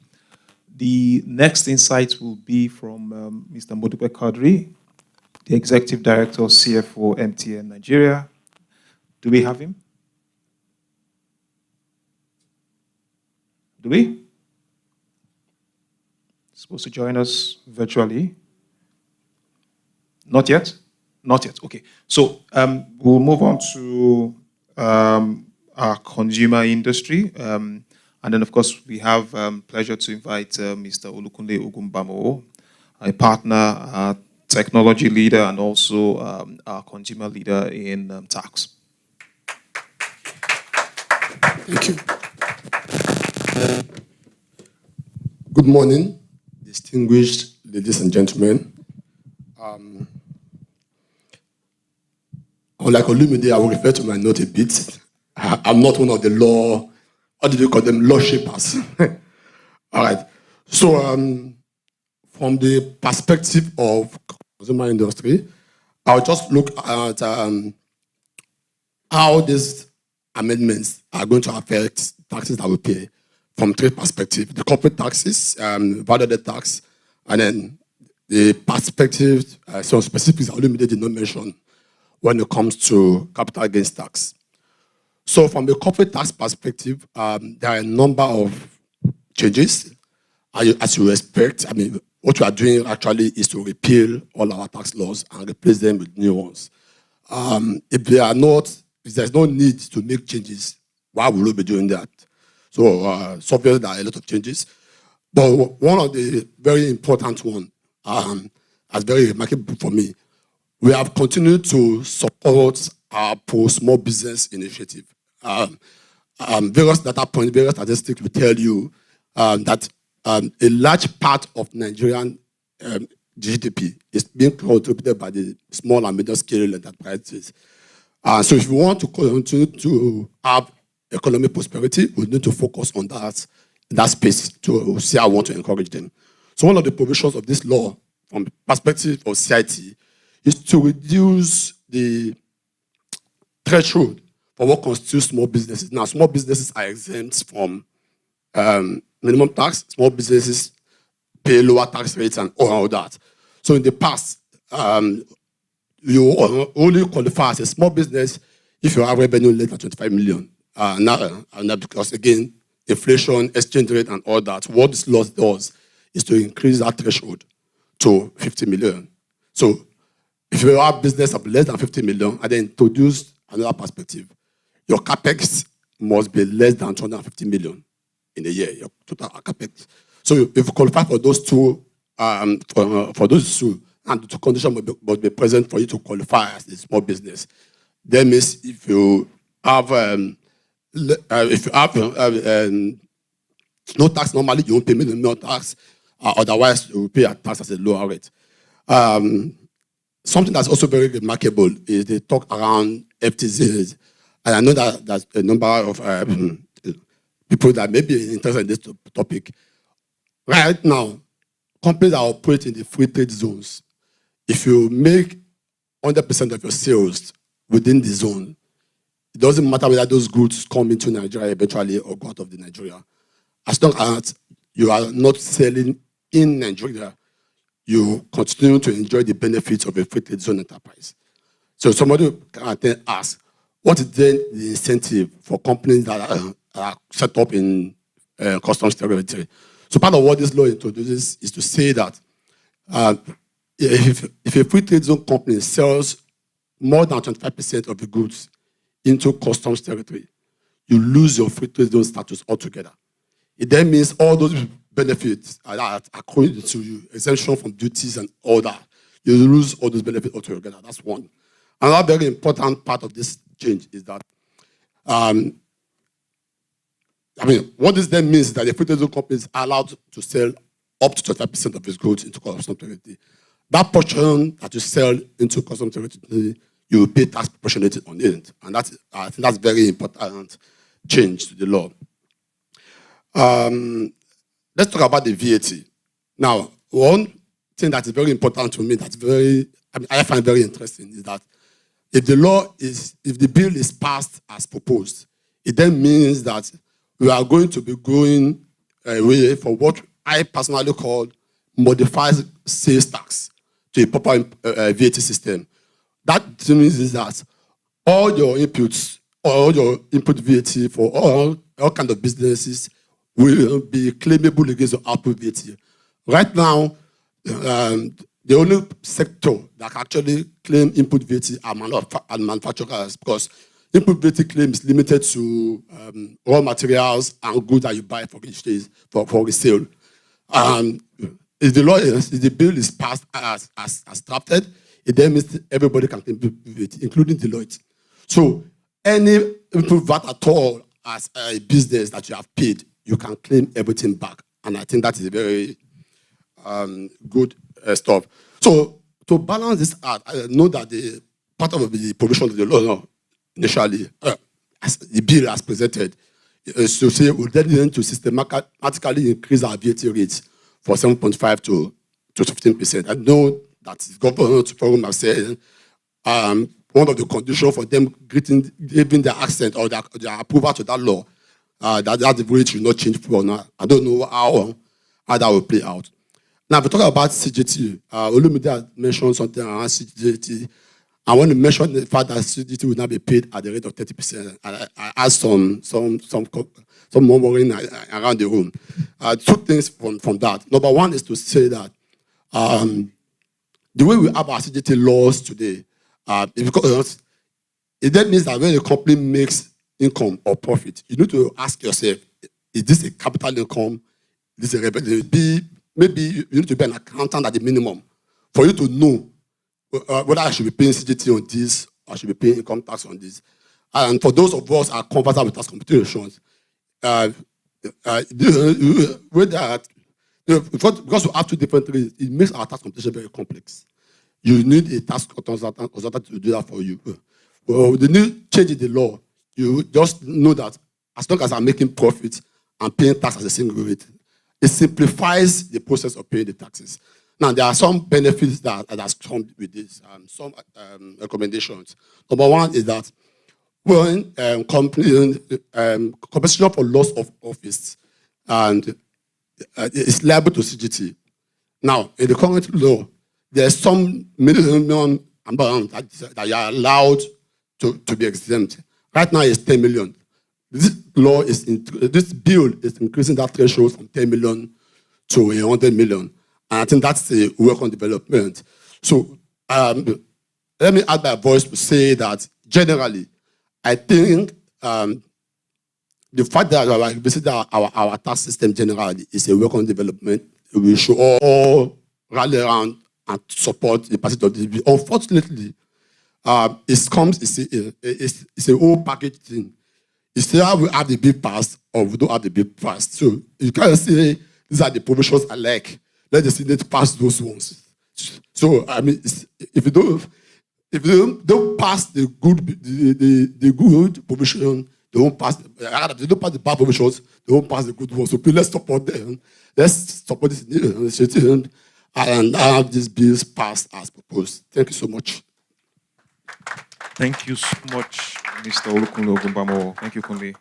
The next insight will be from Mr. Modupe Kadri, the Executive Director, CFO, MTN Nigeria. Do we have him? Do we? Supposed to join us virtually? Not yet? Not yet. Okay. So we'll move on to our consumer industry. And then, of course, we have pleasure to invite Mr. Olukunle Ogunbamo, a partner, technology leader, and also our consumer leader in tax. Thank you. Good morning, distinguished ladies and gentlemen. Unlike Olumide, I will refer to my note a bit. I'm not one of the law, what do you call them, law shapers. All right. So from the perspective of consumer industry, I'll just look at how these amendments are going to affect taxes that we pay from three perspectives: the corporate taxes, value-added tax, and then the perspective, some specifics I Olumide did not mention when it comes to capital gains tax. So from the corporate tax perspective, there are a number of changes. As you expect, I mean, what we are doing actually is to repeal all our tax laws and replace them with new ones. If there's no need to make changes, why would we be doing that? So it's obvious there are a lot of changes. But one of the very important ones, as very remarkable for me, we have continued to support our pro-small business initiative. Various data points, various statistics will tell you that a large part of Nigerian GDP is being contributed by the small and medium scale enterprises. So if we want to continue to have economic prosperity, we need to focus on that space to see how we want to encourage them. So one of the provisions of this law, from the perspective of CIT, is to reduce the threshold for what constitutes small businesses. Now, small businesses are exempt from minimum tax. Small businesses pay lower tax rates and all that. So in the past, you only qualify as a small business if you have revenue less than 25 million. Now, because, again, inflation, exchange rate, and all that, what this law does is to increase that threshold to 50 million. So if you have business of less than 50 million and then introduce another perspective, your capex must be less than 250 million in a year, your total capex. So if you qualify for those two, for those two, and the two conditions must be present for you to qualify as a small business. That means if you have no tax normally, you won't pay minimum tax. Otherwise, you will pay a tax at a lower rate. Something that's also very remarkable is they talk around FTZs. And I know that there's a number of people that may be interested in this topic. Right now, companies that operate in the free trade zones, if you make 100% of your sales within the zone, it doesn't matter whether those goods come into Nigeria eventually or go out of the Nigeria. As long as you are not selling in Nigeria, you continue to enjoy the benefits of a free trade zone enterprise. So somebody can then ask, what is then the incentive for companies that are set up in customs territory? So part of what this law introduces is to say that if a free trade zone company sells more than 25% of the goods into customs territory, you lose your free trade zone status altogether. It then means all those benefits are according to you, exemption from duties and all that. You lose all those benefits altogether. That's one. Another very important part of this change is that, what this then means is that the free trade zone company is allowed to sell up to 25% of its goods into customs territory. That portion that you sell into customs territory, you will pay tax proportionate on it. And I think that's very important change to the law. Let's talk about the VAT. Now, one thing that is very important to me, I find very interesting, is that if the bill is passed as proposed, it then means that we are going to be going away for what I personally call modified sales tax to a proper VAT system. That means is that all your inputs, all your input VAT for all kinds of businesses will be claimable against your output VAT. Right now, the only sector that can actually claim input VAT are manufacturers, because input VAT claim is limited to raw materials and goods that you buy for resale. If the bill is passed as drafted, it then means everybody can claim VAT, including Deloitte. So any input VAT at all as a business that you have paid, you can claim everything back. And I think that is a very good stuff. So to balance this out, I know that the part of the provision of the law initially, as the bill as presented, is to say we'll then need to systematically increase our VAT rates for 7.5 to 15%. I know that the government forum has said one of the conditions for them giving their accent or their approval to that law, that the rate should not change for now. I don't know how that will play out. Now, if we talk about CGT, Olumide mentioned something around CGT. I want to mention the fact that CGT will now be paid at the rate of 30%. I asked some murmuring around the room. Two things from that. Number one is to say that the way we have our CGT laws today, because it then means that when a company makes income or profit, you need to ask yourself, is this a capital income? Is this a revenue? Maybe you need to be an accountant at the minimum for you to know whether I should be paying CGT on this or I should be paying income tax on this. And for those of us who are conversant with tax computations, because we have two different rates, it makes our tax computation very complex. You need a tax consultant to do that for you. Well, the new change in the law, you just know that as long as I'm making profit, I'm paying tax as a single rate. It simplifies the process of paying the taxes. Now, there are some benefits that come with this, some recommendations. Number one is that when compensation for loss of office and it's liable to CGT. Now, in the current law, there's some minimum amount that you are allowed to be exempt. Right now, it's 10 million. This bill is increasing that threshold from 10 million to 100 million. And I think that's a work on development. So let me add my voice to say that generally, I think the fact that our tax system generally is a work on development, we should all rally around and support the passage of this bill. Unfortunately, it's a whole package thing. It's either we have the bill passed or we don't have the bill passed. So you can't say these are the provisions I like. Let the Senate pass those ones. So I mean, if you don't pass the good provision, they won't pass. They don't pass the bad provisions. They won't pass the good ones. So please let's support them. Let's support this initiative and have these bills passed as proposed. Thank you so much. Thank you so much, Mr. Olukunle Ogunbamo. Thank you, Kunle.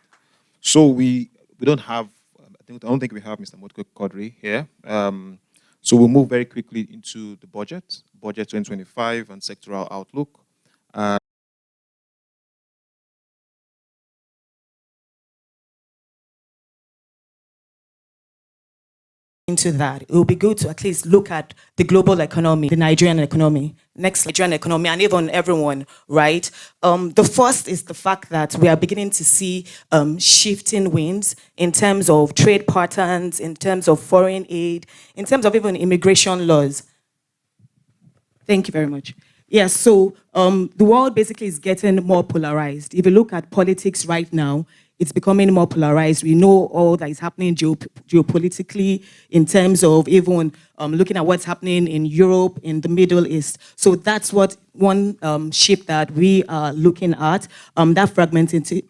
So we don't have, I don't think we have Mr. Motko Kodri here. So we'll move very quickly into the budget 2025 and sectoral outlook. Into that, it will be good to at least look at the global economy, the Nigerian economy, next Nigerian economy, and even everyone, right? The first is the fact that we are beginning to see shifting winds in terms of trade patterns, in terms of foreign aid, in terms of even immigration laws. Thank you very much. Yes, so the world basically is getting more polarized. If you look at politics right now, it's becoming more polarized. We know all that is happening geopolitically in terms of even looking at what's happening in Europe, in the Middle East. So that's what one shift that we are looking at, that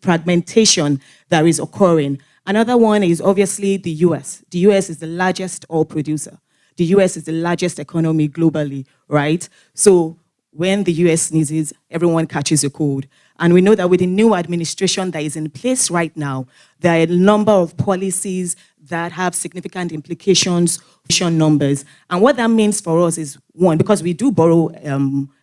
fragmentation that is occurring. Another one is obviously the US. The US is the largest oil producer. The US is the largest economy globally, right? So when the US sneezes, everyone catches a cold. And we know that with the new administration that is in place right now, there are a number of policies that have significant implications, numbers. And what that means for us is, one, because we do borrow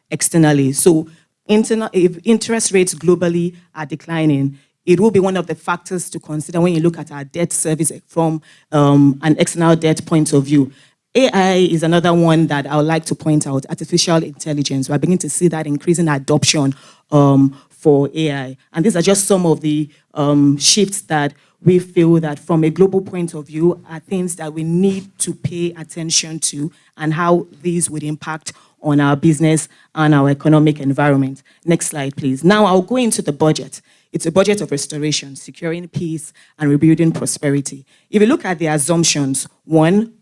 externally. So if interest rates globally are declining, it will be one of the factors to consider when you look at our debt service from an external debt point of view. AI is another one that I would like to point out, artificial intelligence. We're beginning to see that increasing adoption for AI. And these are just some of the shifts that we feel that from a global point of view are things that we need to pay attention to and how these would impact on our business and our economic environment. Next slide, please. Now I'll go into the budget. It's a budget of restoration, securing peace, and rebuilding prosperity. If you look at the assumptions, one,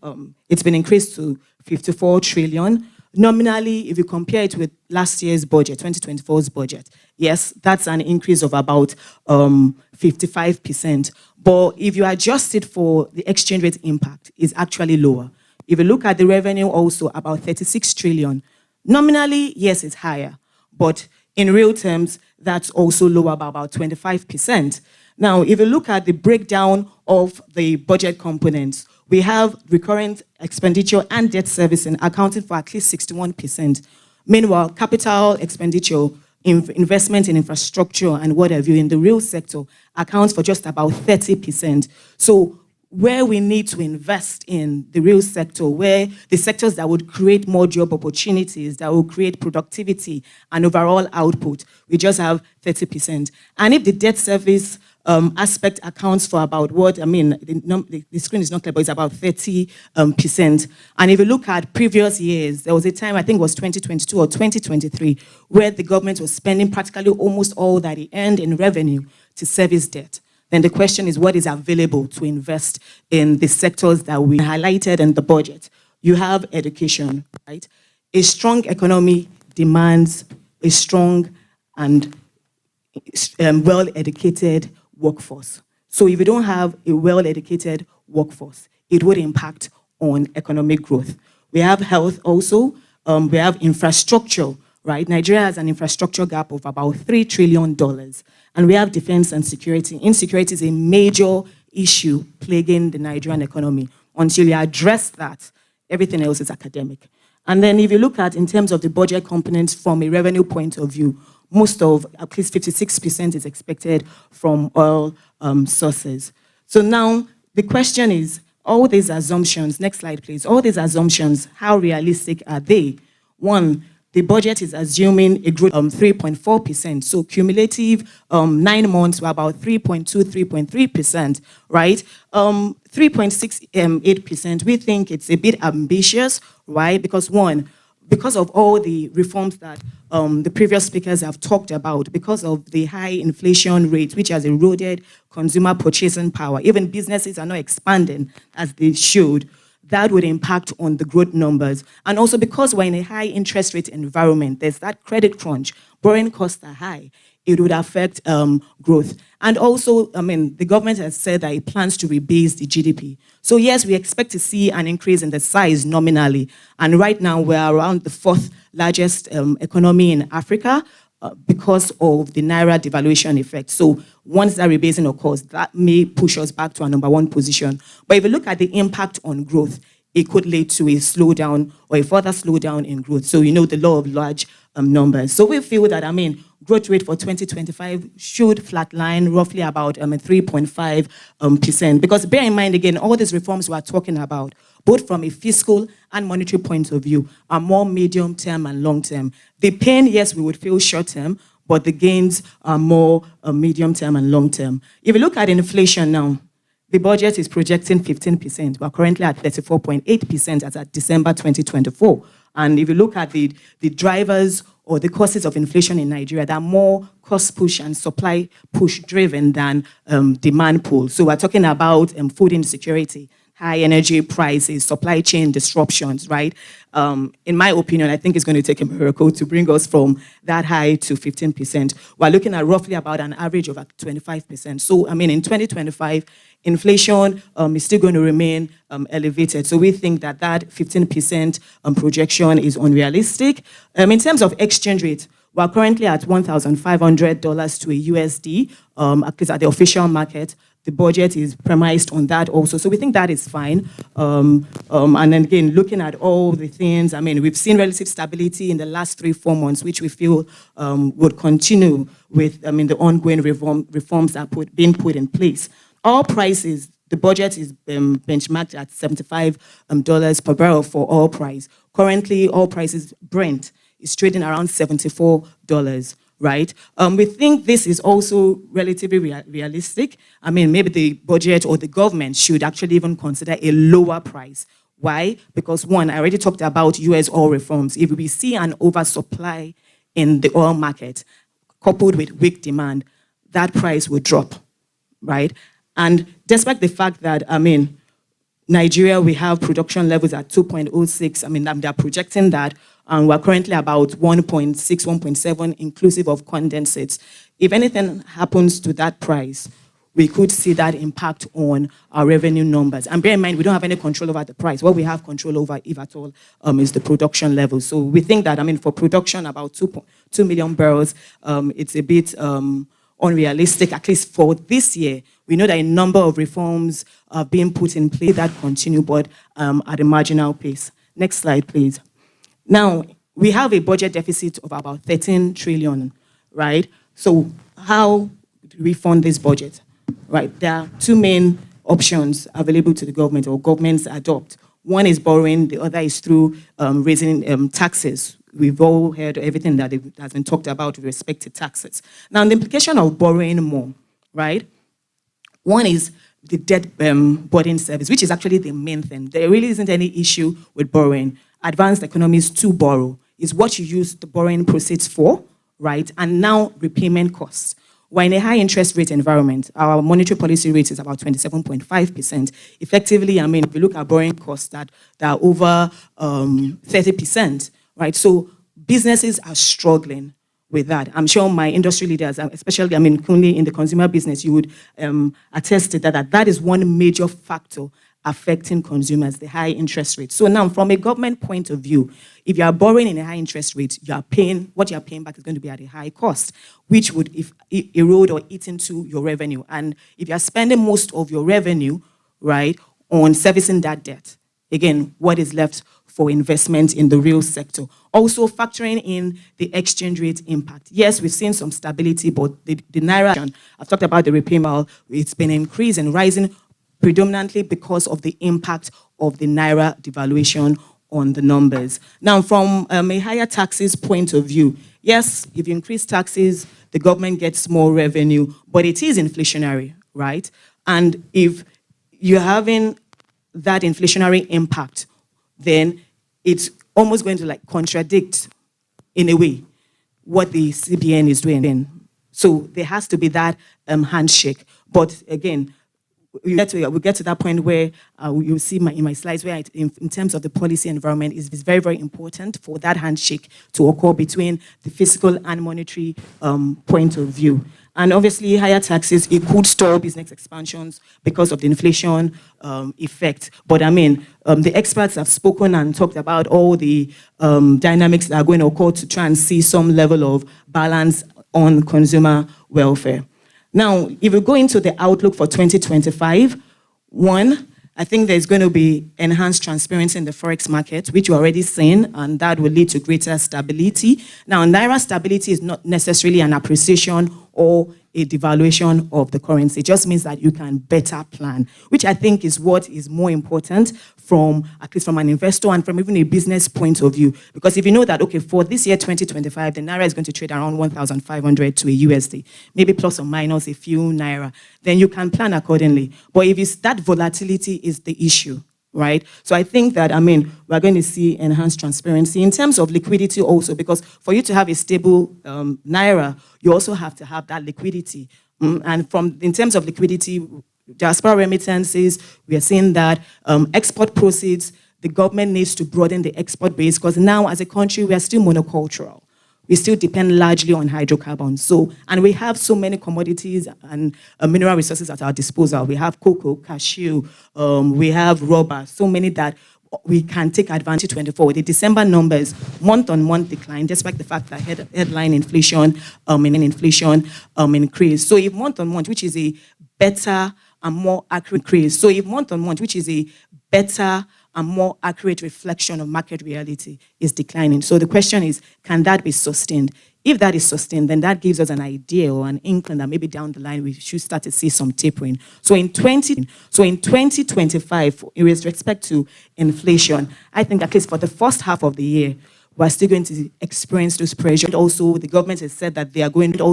it's been increased to 54 trillion. Nominally, if you compare it with last year's budget, 2024's budget, yes, that's an increase of about 55%. But if you adjust it for the exchange rate impact, it's actually lower. If you look at the revenue also, about 36 trillion. Nominally, yes, it's higher. But in real terms, that's also lower by about 25%. Now, if you look at the breakdown of the budget components, we have recurrent expenditure and debt servicing accounting for at least 61%. Meanwhile, capital expenditure, investment in infrastructure and what have you in the real sector accounts for just about 30%. So where we need to invest in the real sector, where the sectors that would create more job opportunities, that will create productivity and overall output, we just have 30%. And if the debt service aspect accounts for about what, I mean, the screen is not clear, but it's about 30%. And if you look at previous years, there was a time, I think it was 2022 or 2023, where the government was spending practically almost all that it earned in revenue to service debt. Then the question is what is available to invest in the sectors that we highlighted in the budget. You have education, right? A strong economy demands a strong and well-educated workforce. So if you don't have a well-educated workforce, it would impact on economic growth. We have health also. We have infrastructure, right? Nigeria has an infrastructure gap of about $3 trillion. And we have defense and security. Insecurity is a major issue plaguing the Nigerian economy. Until you address that, everything else is academic. And then if you look at in terms of the budget components from a revenue point of view, most of, at least 56% is expected from oil sources. So now the question is, all these assumptions, next slide please, all these assumptions, how realistic are they? One, the budget is assuming a growth of 3.4%. So cumulative 9 months were about 3.2, 3.3%, right? 3.68%, we think it's a bit ambitious, right? Because one, because of all the reforms that the previous speakers have talked about, because of the high inflation rate, which has eroded consumer purchasing power, even businesses are not expanding as they should. That would impact on the growth numbers. And also because we're in a high interest rate environment, there's that credit crunch, borrowing costs are high, it would affect growth. And also, I mean, the government has said that it plans to rebase the GDP. So yes, we expect to see an increase in the size nominally. And right now we're around the 4th largest economy in Africa because of the Naira devaluation effect. So once that rebasing occurs, that may push us back to our #1 position. But if you look at the impact on growth, it could lead to a slowdown or a further slowdown in growth. So you know the law of large numbers. So we feel that, growth rate for 2025 should flatline roughly about 3.5%. Because bear in mind, again, all these reforms we are talking about, both from a fiscal and monetary point of view, are more medium term and long term. The pain, yes, we would feel short term, but the gains are more medium term and long term. If you look at inflation now, the budget is projecting 15%. We're currently at 34.8% as at December 2024. And if you look at the drivers or the causes of inflation in Nigeria, they're more cost push and supply push driven than demand pull. So we're talking about food insecurity, high energy prices, supply chain disruptions, right? In my opinion, I think it's going to take a miracle to bring us from that high to 15%. We're looking at roughly about an average of 25%. So, in 2025, inflation is still going to remain elevated. So we think that 15% projection is unrealistic. In terms of exchange rate, we're currently at $1,500 to a USD, at least at the official market. The budget is premised on that also. So we think that is fine. And then again, looking at all the things, we've seen relative stability in the last 3-4 months, which we feel would continue with the ongoing reforms that are being put in place. All prices, the budget is benchmarked at $75 per barrel for oil price. Currently, oil prices, Brent, is trading around $74. Right? We think this is also relatively realistic. Maybe the budget or the government should actually even consider a lower price. Why? Because one, I already talked about US oil reforms. If we see an oversupply in the oil market, coupled with weak demand, that price will drop, right? And despite the fact that, Nigeria, we have production levels at 2.06. They're projecting that. And we're currently about 1.6, 1.7, inclusive of condensates. If anything happens to that price, we could see that impact on our revenue numbers. And bear in mind, we don't have any control over the price. What we have control over, if at all, is the production level. So we think that, for production, about 2 million barrels, it's a bit unrealistic, at least for this year. We know that a number of reforms are being put in place that continue, but at a marginal pace. Next slide, please. Now, we have a budget deficit of about 13 trillion, right? So how do we fund this budget, right? There are two main options available to the government or governments adopt. One is borrowing, the other is through raising taxes. We've all heard everything that has been talked about with respect to taxes. Now, the implication of borrowing more, right? One is the debt burden service, which is actually the main thing. There really isn't any issue with borrowing. Advanced economies to borrow is what you use the borrowing proceeds for, right? And now repayment costs. We're in a high interest rate environment. Our monetary policy rate is about 27.5%. Effectively, if you look at borrowing costs that are over 30%, right? So businesses are struggling with that. I'm sure my industry leaders, especially, currently in the consumer business, you would attest to that is one major factor affecting consumers, the high interest rate. So now, from a government point of view, if you are borrowing in a high interest rate, what you are paying back is going to be at a high cost, which would erode or eat into your revenue. And if you are spending most of your revenue, right, on servicing that debt, again, what is left for investment in the real sector? Also factoring in the exchange rate impact. Yes, we've seen some stability, but the Naira, I've talked about the repayment, it's been increasing, rising predominantly because of the impact of the Naira devaluation on the numbers. Now, from a higher taxes point of view, yes, if you increase taxes, the government gets more revenue, but it is inflationary, right? And if you're having that inflationary impact, then it's almost going to contradict, in a way, what the CBN is doing. So there has to be that handshake. But again, we get to that point where you'll see in my slides where in terms of the policy environment, it's very, very important for that handshake to occur between the fiscal and monetary point of view. And obviously, higher taxes, it could stall business expansions because of the inflation effect. But the experts have spoken and talked about all the dynamics that are going to occur to try and see some level of balance on consumer welfare. Now, if we go into the outlook for 2025, one, I think there's going to be enhanced transparency in the forex market, which we're already seeing, and that will lead to greater stability. Now, Naira stability is not necessarily an appreciation or a devaluation of the currency. It just means that you can better plan, which I think is what is more important from, at least from an investor and from even a business point of view. Because if you know that, okay, for this year, 2025, the Naira is going to trade around 1,500 to a USD, maybe plus or minus a few Naira, then you can plan accordingly. But if it's that volatility is the issue, right? So I think that, we're going to see enhanced transparency in terms of liquidity also, because for you to have a stable Naira, you also have to have that liquidity. And in terms of liquidity, diaspora remittances, we are seeing that export proceeds, the government needs to broaden the export base, because now as a country, we are still monocultural. We still depend largely on hydrocarbons. And we have so many commodities and mineral resources at our disposal. We have cocoa, cashew, we have rubber, so many that we can take advantage 24. With the December numbers, month-on-month decline, despite the fact that headline inflation increased. So if month-on-month, which is a better and more accurate increase, a more accurate reflection of market reality is declining. So the question is, can that be sustained? If that is sustained, then that gives us an idea or an inkling that maybe down the line we should start to see some tapering. So in 2025, with respect to inflation, I think at least for the first half of the year, we're still going to experience those pressures. And also, the government has said that they are going to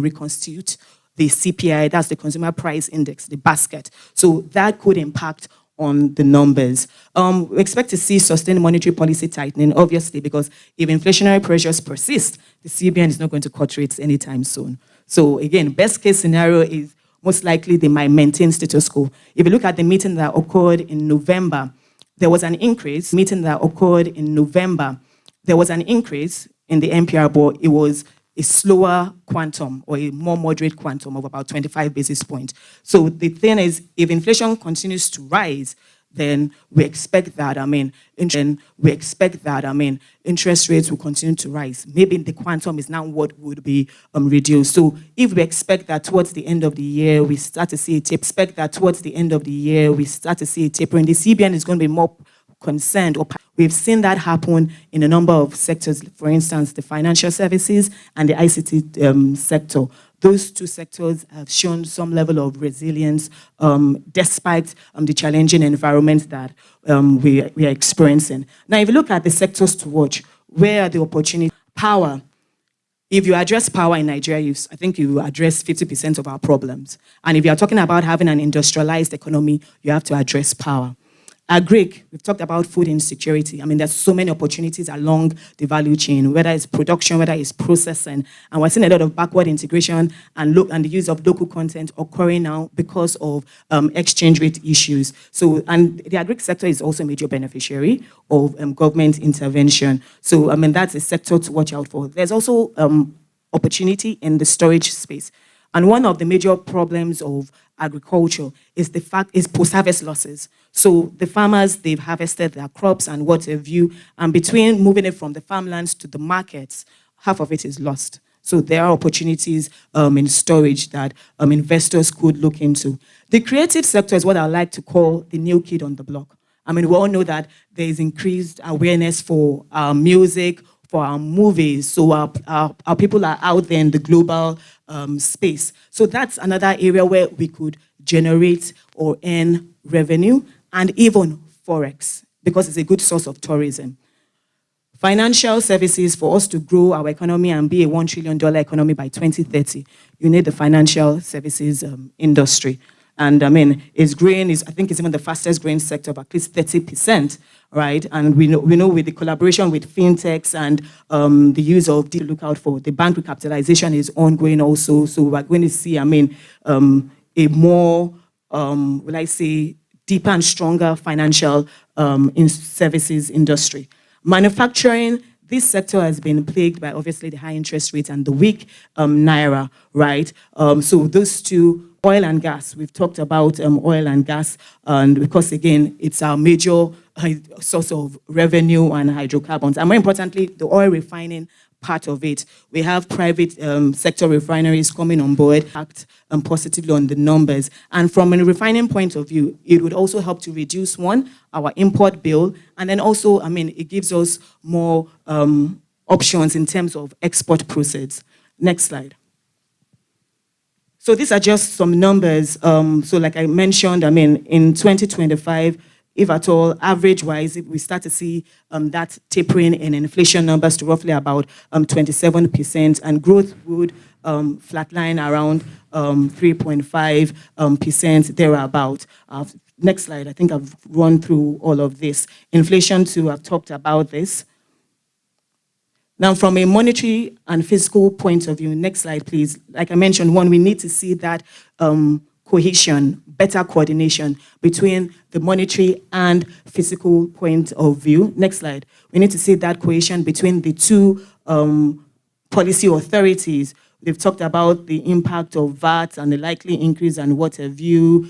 reconstitute the CPI, that's the Consumer Price Index, the basket. So that could impact on the numbers. We expect to see sustained monetary policy tightening, obviously, because if inflationary pressures persist, the CBN is not going to cut rates anytime soon. So again, best case scenario is most likely they might maintain status quo. If you look at the meeting that occurred in November, there was an increase. There was an increase in the MPR, but it was a slower quantum or a more moderate quantum of about 25 basis points. So the thing is, if inflation continues to rise, then we expect that, interest rates will continue to rise. Maybe the quantum is now what would be reduced. So if we expect that towards the end of the year, we start to see a tapering, the CBN is going to be more concerned. We've seen that happen in a number of sectors, for instance, the financial services and the ICT sector. Those two sectors have shown some level of resilience despite the challenging environment that we are experiencing. Now, if you look at the sectors to watch, where are the opportunities? Power. If you address power in Nigeria, I think you address 50% of our problems. And if you are talking about having an industrialized economy, you have to address power. Agric, we've talked about food insecurity. There's so many opportunities along the value chain, whether it's production, whether it's processing. And we're seeing a lot of backward integration and the use of local content occurring now because of exchange rate issues. And the agric sector is also a major beneficiary of government intervention. So, that's a sector to watch out for. There's also opportunity in the storage space. And one of the major problems of agriculture is post-harvest losses. So the farmers, they've harvested their crops and what have you, and between moving it from the farmlands to the markets, half of it is lost. So there are opportunities in storage that investors could look into. The creative sector is what I like to call the new kid on the block. We all know that there is increased awareness for our music, for our movies. So our people are out there in the global space. So that's another area where we could generate or earn revenue, and even forex, because it's a good source of tourism. Financial services, for us to grow our economy and be a $1 trillion economy by 2030, you need the financial services industry. And it's growing, I think it's even the fastest growing sector of at least 30%, right? And we know with the collaboration with fintechs and the use of look out for, the bank recapitalization is ongoing also. So we're going to see, a more, deeper and stronger financial services industry. Manufacturing, this sector has been plagued by obviously the high interest rates and the weak Naira, right? So those two, oil and gas, we've talked about oil and gas, and because again, it's our major source of revenue and hydrocarbons. And more importantly, the oil refining part of it. We have private sector refineries coming on board, act positively on the numbers. And from a refining point of view, it would also help to reduce, one, our import bill, and then also, I mean, it gives us more options in terms of export proceeds. Next slide. So these are just some numbers. So like I mentioned, I mean, in 2025, if at all, average-wise, we start to see that tapering in inflation numbers to roughly about 27%, and growth would flatline around 3.5% thereabout. Next slide. I think I've run through all of this. Inflation too, I've talked about this. Now, from a monetary and fiscal point of view, next slide, please. Like I mentioned, one, we need to see that cohesion, better coordination between the monetary and fiscal point of view. Next slide. We need to see that cohesion between the two policy authorities. They've talked about the impact of VAT and the likely increase and what have you.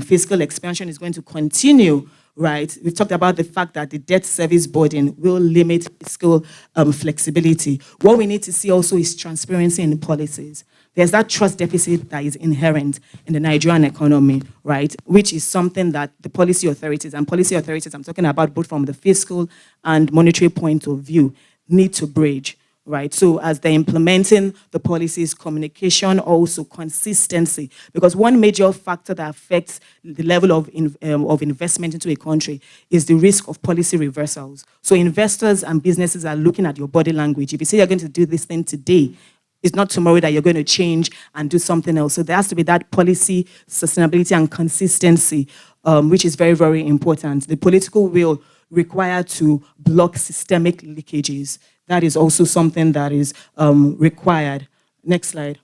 Fiscal expansion is going to continue, right? We've talked about the fact that the debt service burden will limit fiscal flexibility. What we need to see also is transparency in policies. There's that trust deficit that is inherent in the Nigerian economy, right? Which is something that the policy authorities, I'm talking about both from the fiscal and monetary point of view, need to bridge. Right, so as they're implementing the policies, communication, also consistency, because one major factor that affects the level of investment into a country is the risk of policy reversals. So investors and businesses are looking at your body language. If you say you're going to do this thing today, it's not tomorrow that you're going to change and do something else. So there has to be that policy, sustainability, and consistency, which is very, very important. The political will required to block systemic leakages. That is also something that is required. Next slide.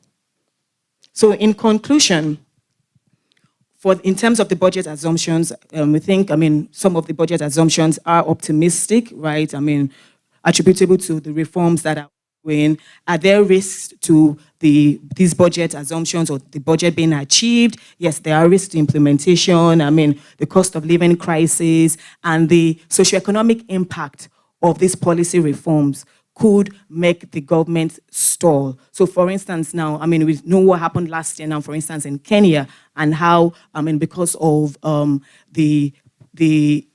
So in conclusion, in terms of the budget assumptions, we think, I mean, some of the budget assumptions are optimistic, right? I mean, attributable to the reforms that are going. Are there risks to these budget assumptions or the budget being achieved? Yes, there are risks to implementation. I mean, the cost of living crisis and the socioeconomic impact of these policy reforms could make the government stall. So for instance now, I mean, we know what happened last year now, for instance, in Kenya, and how, I mean, because of the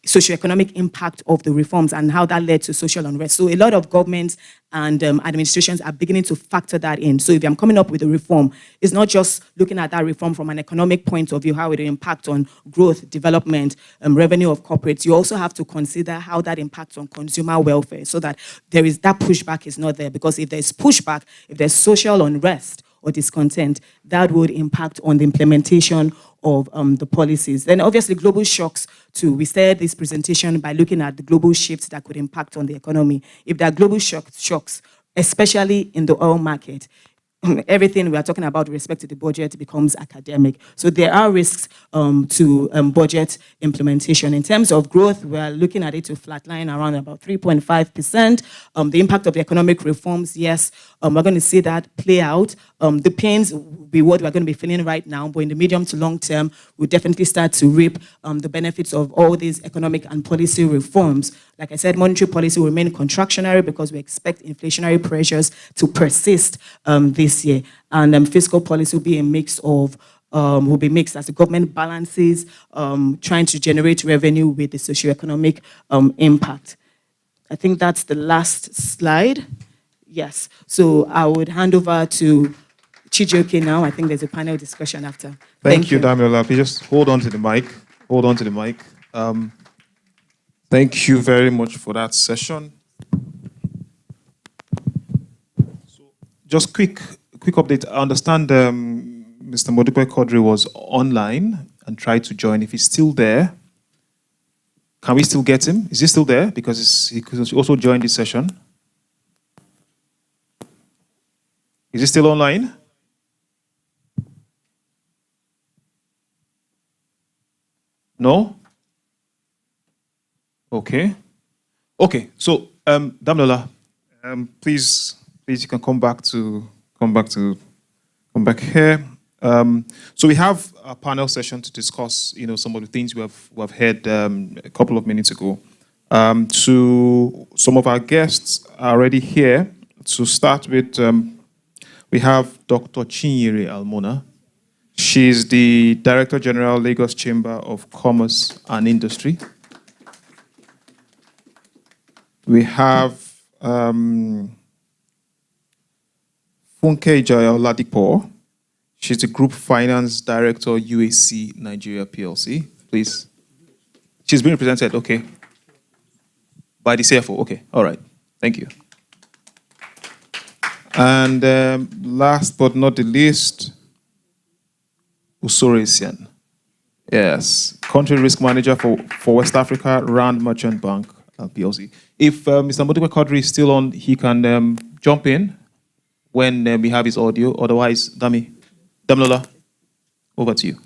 socioeconomic impact of the reforms and how that led to social unrest. So a lot of governments and administrations are beginning to factor that in. So if I'm coming up with a reform, it's not just looking at that reform from an economic point of view, how it will impact on growth, development, revenue of corporates. You also have to consider how that impacts on consumer welfare, so that there is that pushback is not there. Because if there's pushback, if there's social unrest or discontent, that would impact on the implementation of the policies. Then obviously global shocks too. We started this presentation by looking at the global shifts that could impact on the economy. If there are global shocks, especially in the oil market, everything we are talking about with respect to the budget becomes academic. So there are risks to budget implementation. In terms of growth, we are looking at it to flatline around about 3.5%. The impact of the economic reforms, yes, we're going to see that play out. The pains will be what we're going to be feeling right now, but in the medium to long term, we'll definitely start to reap the benefits of all these economic and policy reforms. Like I said, monetary policy will remain contractionary because we expect inflationary pressures to persist this year. And fiscal policy will be a mix of will be mixed as the government balances trying to generate revenue with the socioeconomic impact. I think that's the last slide. Yes. So I would hand over to Chijioke now. I think there's a panel discussion after. Thank you, Damiola. Please just hold on to the mic. Hold on to the mic. Thank you very much for that session. So just quick update. I understand Mr. Modupe Quadri was online and tried to join. If he's still there, can we still get him? Is he still there? Because he could also join this session. Is he still online? No? Okay. So, Damnola, please, you can come back here. So we have a panel session to discuss, some of the things we have heard a couple of minutes ago. So some of our guests are already here. To start with, we have Dr. Chinyere Almona. She's the Director General, Lagos Chamber of Commerce and Industry. We have Funke Jaya Oladipo. She's the Group Finance Director, UAC Nigeria PLC. Please. She's been represented, okay. By the CFO, okay, all right. Thank you. And last but not the least, Usoro Isian. Yes, Country Risk Manager for West Africa, Rand Merchant Bank, PLC. If Mr. Modupe Quadri is still on, he can jump in when we have his audio. Otherwise, Damilola, over to you.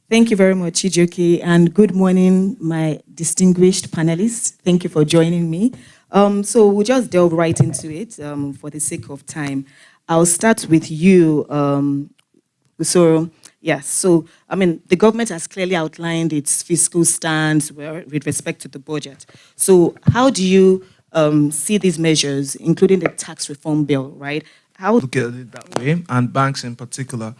Thank you very much, Ijoke, and good morning, my distinguished panelists. Thank you for joining me. So we'll just delve right into it for the sake of time. I'll start with you, Usoro. Yes, so, the government has clearly outlined its fiscal stance with respect to the budget. So how do you see these measures, including the tax reform bill, right? How look at it that way, and banks in particular.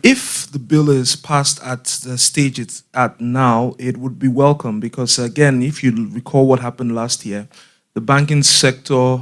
If the bill is passed at the stage it's at now, it would be welcome because, again, if you recall what happened last year, the banking sector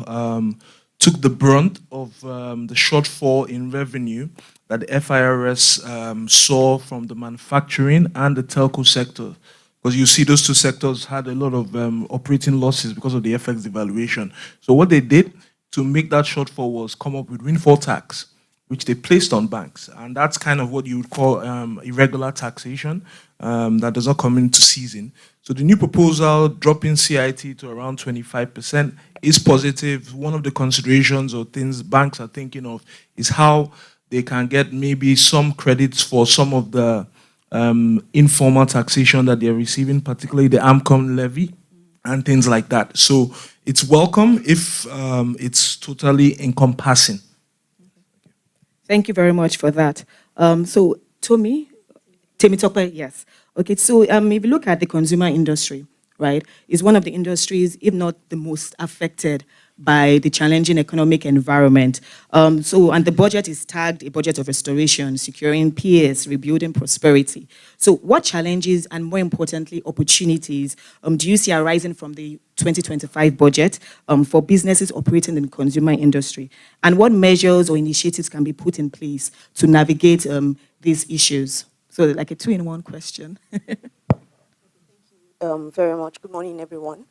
took the brunt of the shortfall in revenue that the FIRS saw from the manufacturing and the telco sector. Because you see those two sectors had a lot of operating losses because of the FX devaluation. So what they did to make that shortfall was come up with windfall tax, which they placed on banks. And that's kind of what you would call irregular taxation that does not come into season. So the new proposal, dropping CIT to around 25%, is positive. One of the considerations or things banks are thinking of is how they can get maybe some credits for some of the informal taxation that they're receiving, particularly the AMCOM levy and things like that. So it's welcome if it's totally encompassing. Thank you very much for that. So, Temitope, yes. Okay, so if you look at the consumer industry, right, is one of the industries, if not the most affected by the challenging economic environment. And the budget is tagged a budget of restoration, securing peace, rebuilding prosperity. So what challenges and, more importantly, opportunities do you see arising from the 2025 budget for businesses operating in the consumer industry? And what measures or initiatives can be put in place to navigate these issues? So like a two-in-one question. Very much. Good morning, everyone.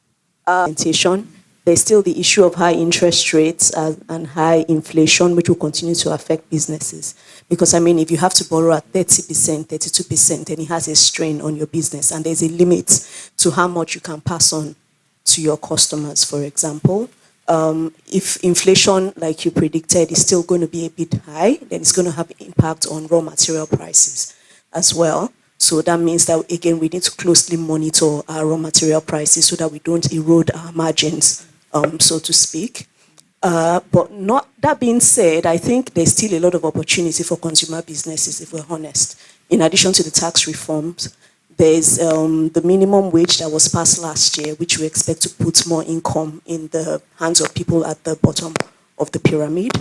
There's still the issue of high interest rates and high inflation, which will continue to affect businesses. Because, if you have to borrow at 30%, 32%, then it has a strain on your business. And there's a limit to how much you can pass on to your customers, for example. If inflation, like you predicted, is still going to be a bit high, then it's going to have impact on raw material prices as well. So that means that, again, we need to closely monitor our raw material prices so that we don't erode our margins, so to speak. But not that being said, I think there's still a lot of opportunity for consumer businesses, if we're honest. In addition to the tax reforms, there's the minimum wage that was passed last year, which we expect to put more income in the hands of people at the bottom of the pyramid.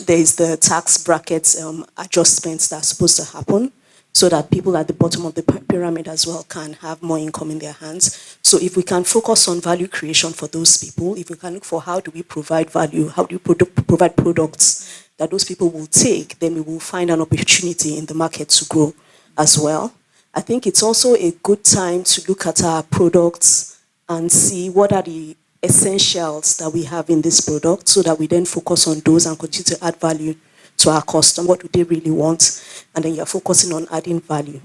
There's the tax brackets adjustments that are supposed to happen, so that people at the bottom of the pyramid as well can have more income in their hands. So if we can focus on value creation for those people, if we can look for how do we provide value, how do we provide products that those people will take, then we will find an opportunity in the market to grow as well. I think it's also a good time to look at our products and see what are the essentials that we have in this product so that we then focus on those and continue to add value to our customer. What do they really want? And then you're focusing on adding value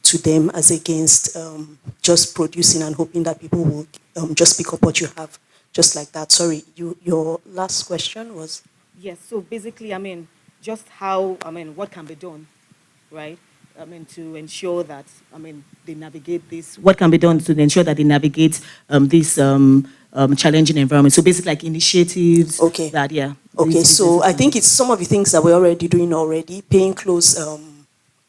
to them as against just producing and hoping that people will just pick up what you have, just like that. Sorry, your last question was? Yes, so basically, just how, what can be done, right? To ensure that, they navigate this, what can be done to ensure that they navigate this challenging environment? So basically like initiatives. Okay. That, yeah. Okay, so I think it's some of the things that we're already doing already, paying close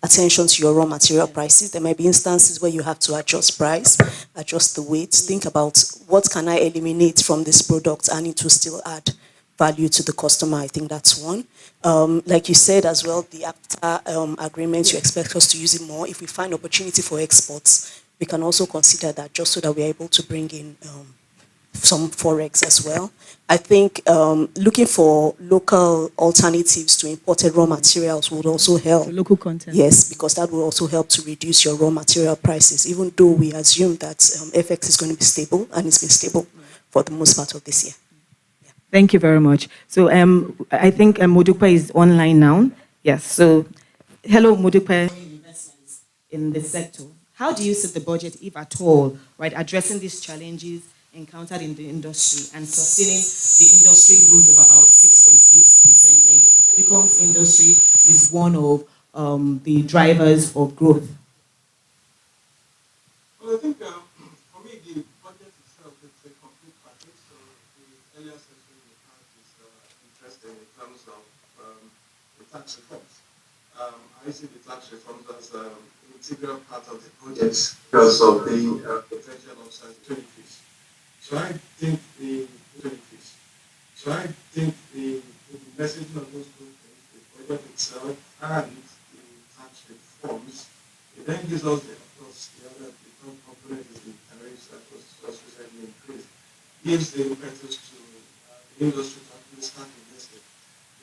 attention to your raw material prices. There might be instances where you have to adjust price, adjust the weight, think about what can I eliminate from this product and it will still add value to the customer. I think that's one. Like you said as well, the AFTA agreement, you expect us to use it more. If we find opportunity for exports, we can also consider that, just so that we're able to bring in some forex as well. I think looking for local alternatives to imported raw materials would also help. So local content. Yes, because that will also help to reduce your raw material prices, even though we assume that FX is going to be stable, and it's been stable for the most part of this year. Thank you very much. So I think Modupe is online now. Yes. So hello, Modupe. Investments in the sector. How do you see the budget, if at all, right, addressing these challenges encountered in the industry and sustaining the industry growth of about 6.8%? I know the telecoms industry is one of the drivers of growth. Well, I think for me, the budget itself is a complete package. So the earlier session we had is interesting in terms of the tax reforms. I see the tax reforms as an integral part of the budget because of the potential upside opportunities. So I think the opportunities. So I think the messaging of those two things, the budget itself and the tax reforms, it then gives us the, of course, the other component is the tariffs that was just recently increased, gives the impetus to the industry to actually start investing.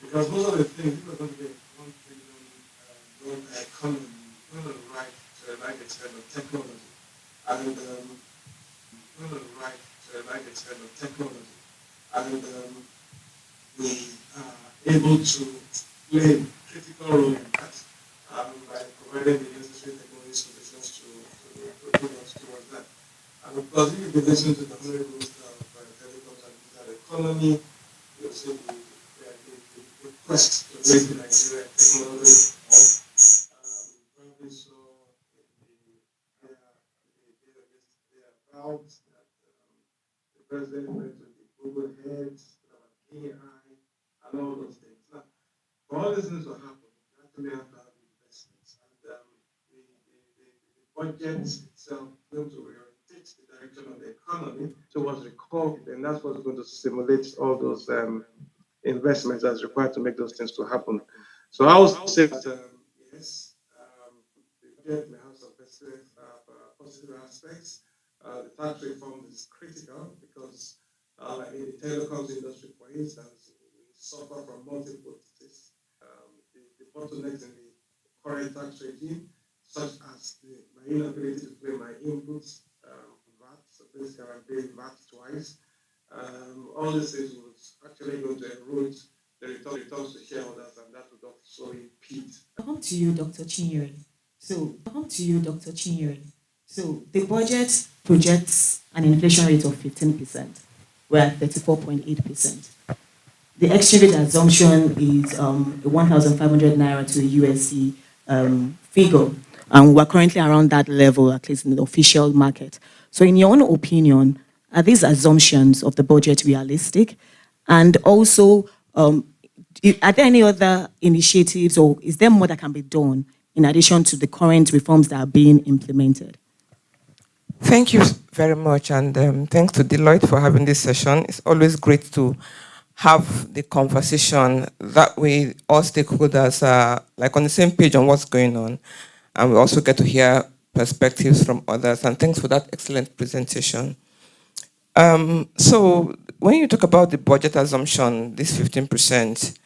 Because most of the things, if we're going to get $1 trillion economy, we're going to write to a large extent of technology. And we're going to write to a large extent of technology. And we are able to play a critical role in that by providing the necessary technology solutions to put us towards that. And of course, if you listen to the honorable telecoms and digital economy, you'll see the quest to make Nigeria technology probably saw about that the president went to the Google heads, AI, and all those things. Now, for all these things to happen, you actually have to have investments. And the budget itself going to orientate the direction of the economy towards recovery, and that's what's going to stimulate all those investments that's required to make those things to happen. So I would say that, yes, the budget may have some positive aspects. The tax reform is critical because in the telecoms industry, for instance, we suffer from multiple things. The bottlenecks in the current tax regime, such as my inability to pay my inputs, VAT, so basically I'm paying VAT twice. All these things was actually going to erode the returns to shareholders, and that would also impede. Come to you, Dr. Chinyere. So the budget projects an inflation rate of 15%. We're at 34.8%. The exchange rate assumption is 1,500 naira to a USD figure. And we're currently around that level, at least in the official market. So in your own opinion, are these assumptions of the budget realistic? And also, are there any other initiatives, or is there more that can be done in addition to the current reforms that are being implemented? Thank you very much, and thanks to Deloitte for having this session. It's always great to have the conversation. That way all stakeholders are like on the same page on what's going on, and we also get to hear perspectives from others, and thanks for that excellent presentation. So when you talk about the budget assumption, this 15%,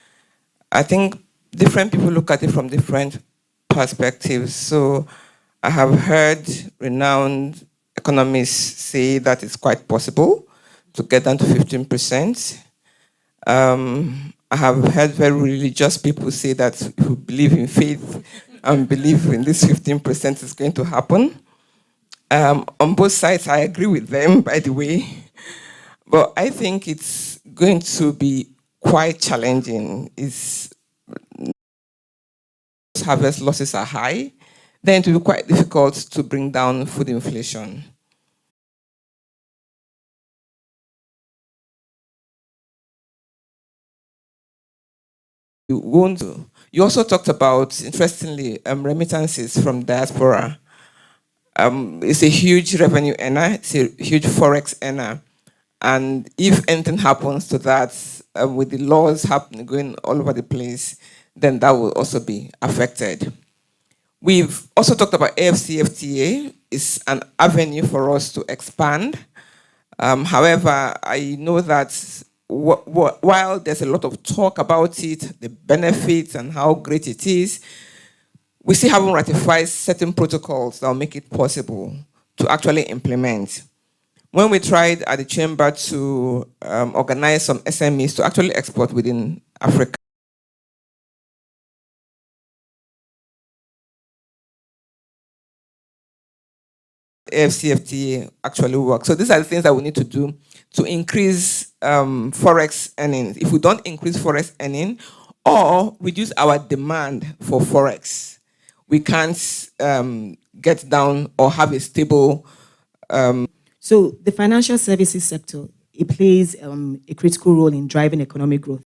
I think different people look at it from different perspectives. So I have heard renowned economists say that it's quite possible to get down to 15%. I have heard very religious people say that if you believe in faith and believe in this 15% is going to happen. On both sides, I agree with them, by the way. But I think it's going to be quite challenging. Harvest losses are high, then it will be quite difficult to bring down food inflation. You won't. You also talked about, interestingly, remittances from diaspora. It's a huge revenue earner, it's a huge forex earner. And if anything happens to that, with the laws happening, going all over the place, then that will also be affected. We've also talked about AFCFTA. It's an avenue for us to expand. However, I know that while there's a lot of talk about it, the benefits and how great it is, we still haven't ratified certain protocols that will make it possible to actually implement. When we tried at the chamber to organize some SMEs to actually export within Africa, AFCFTA actually works. So these are the things that we need to do to increase forex earnings. If we don't increase forex earning or reduce our demand for forex, we can't get down or have a stable. So the financial services sector, it plays a critical role in driving economic growth.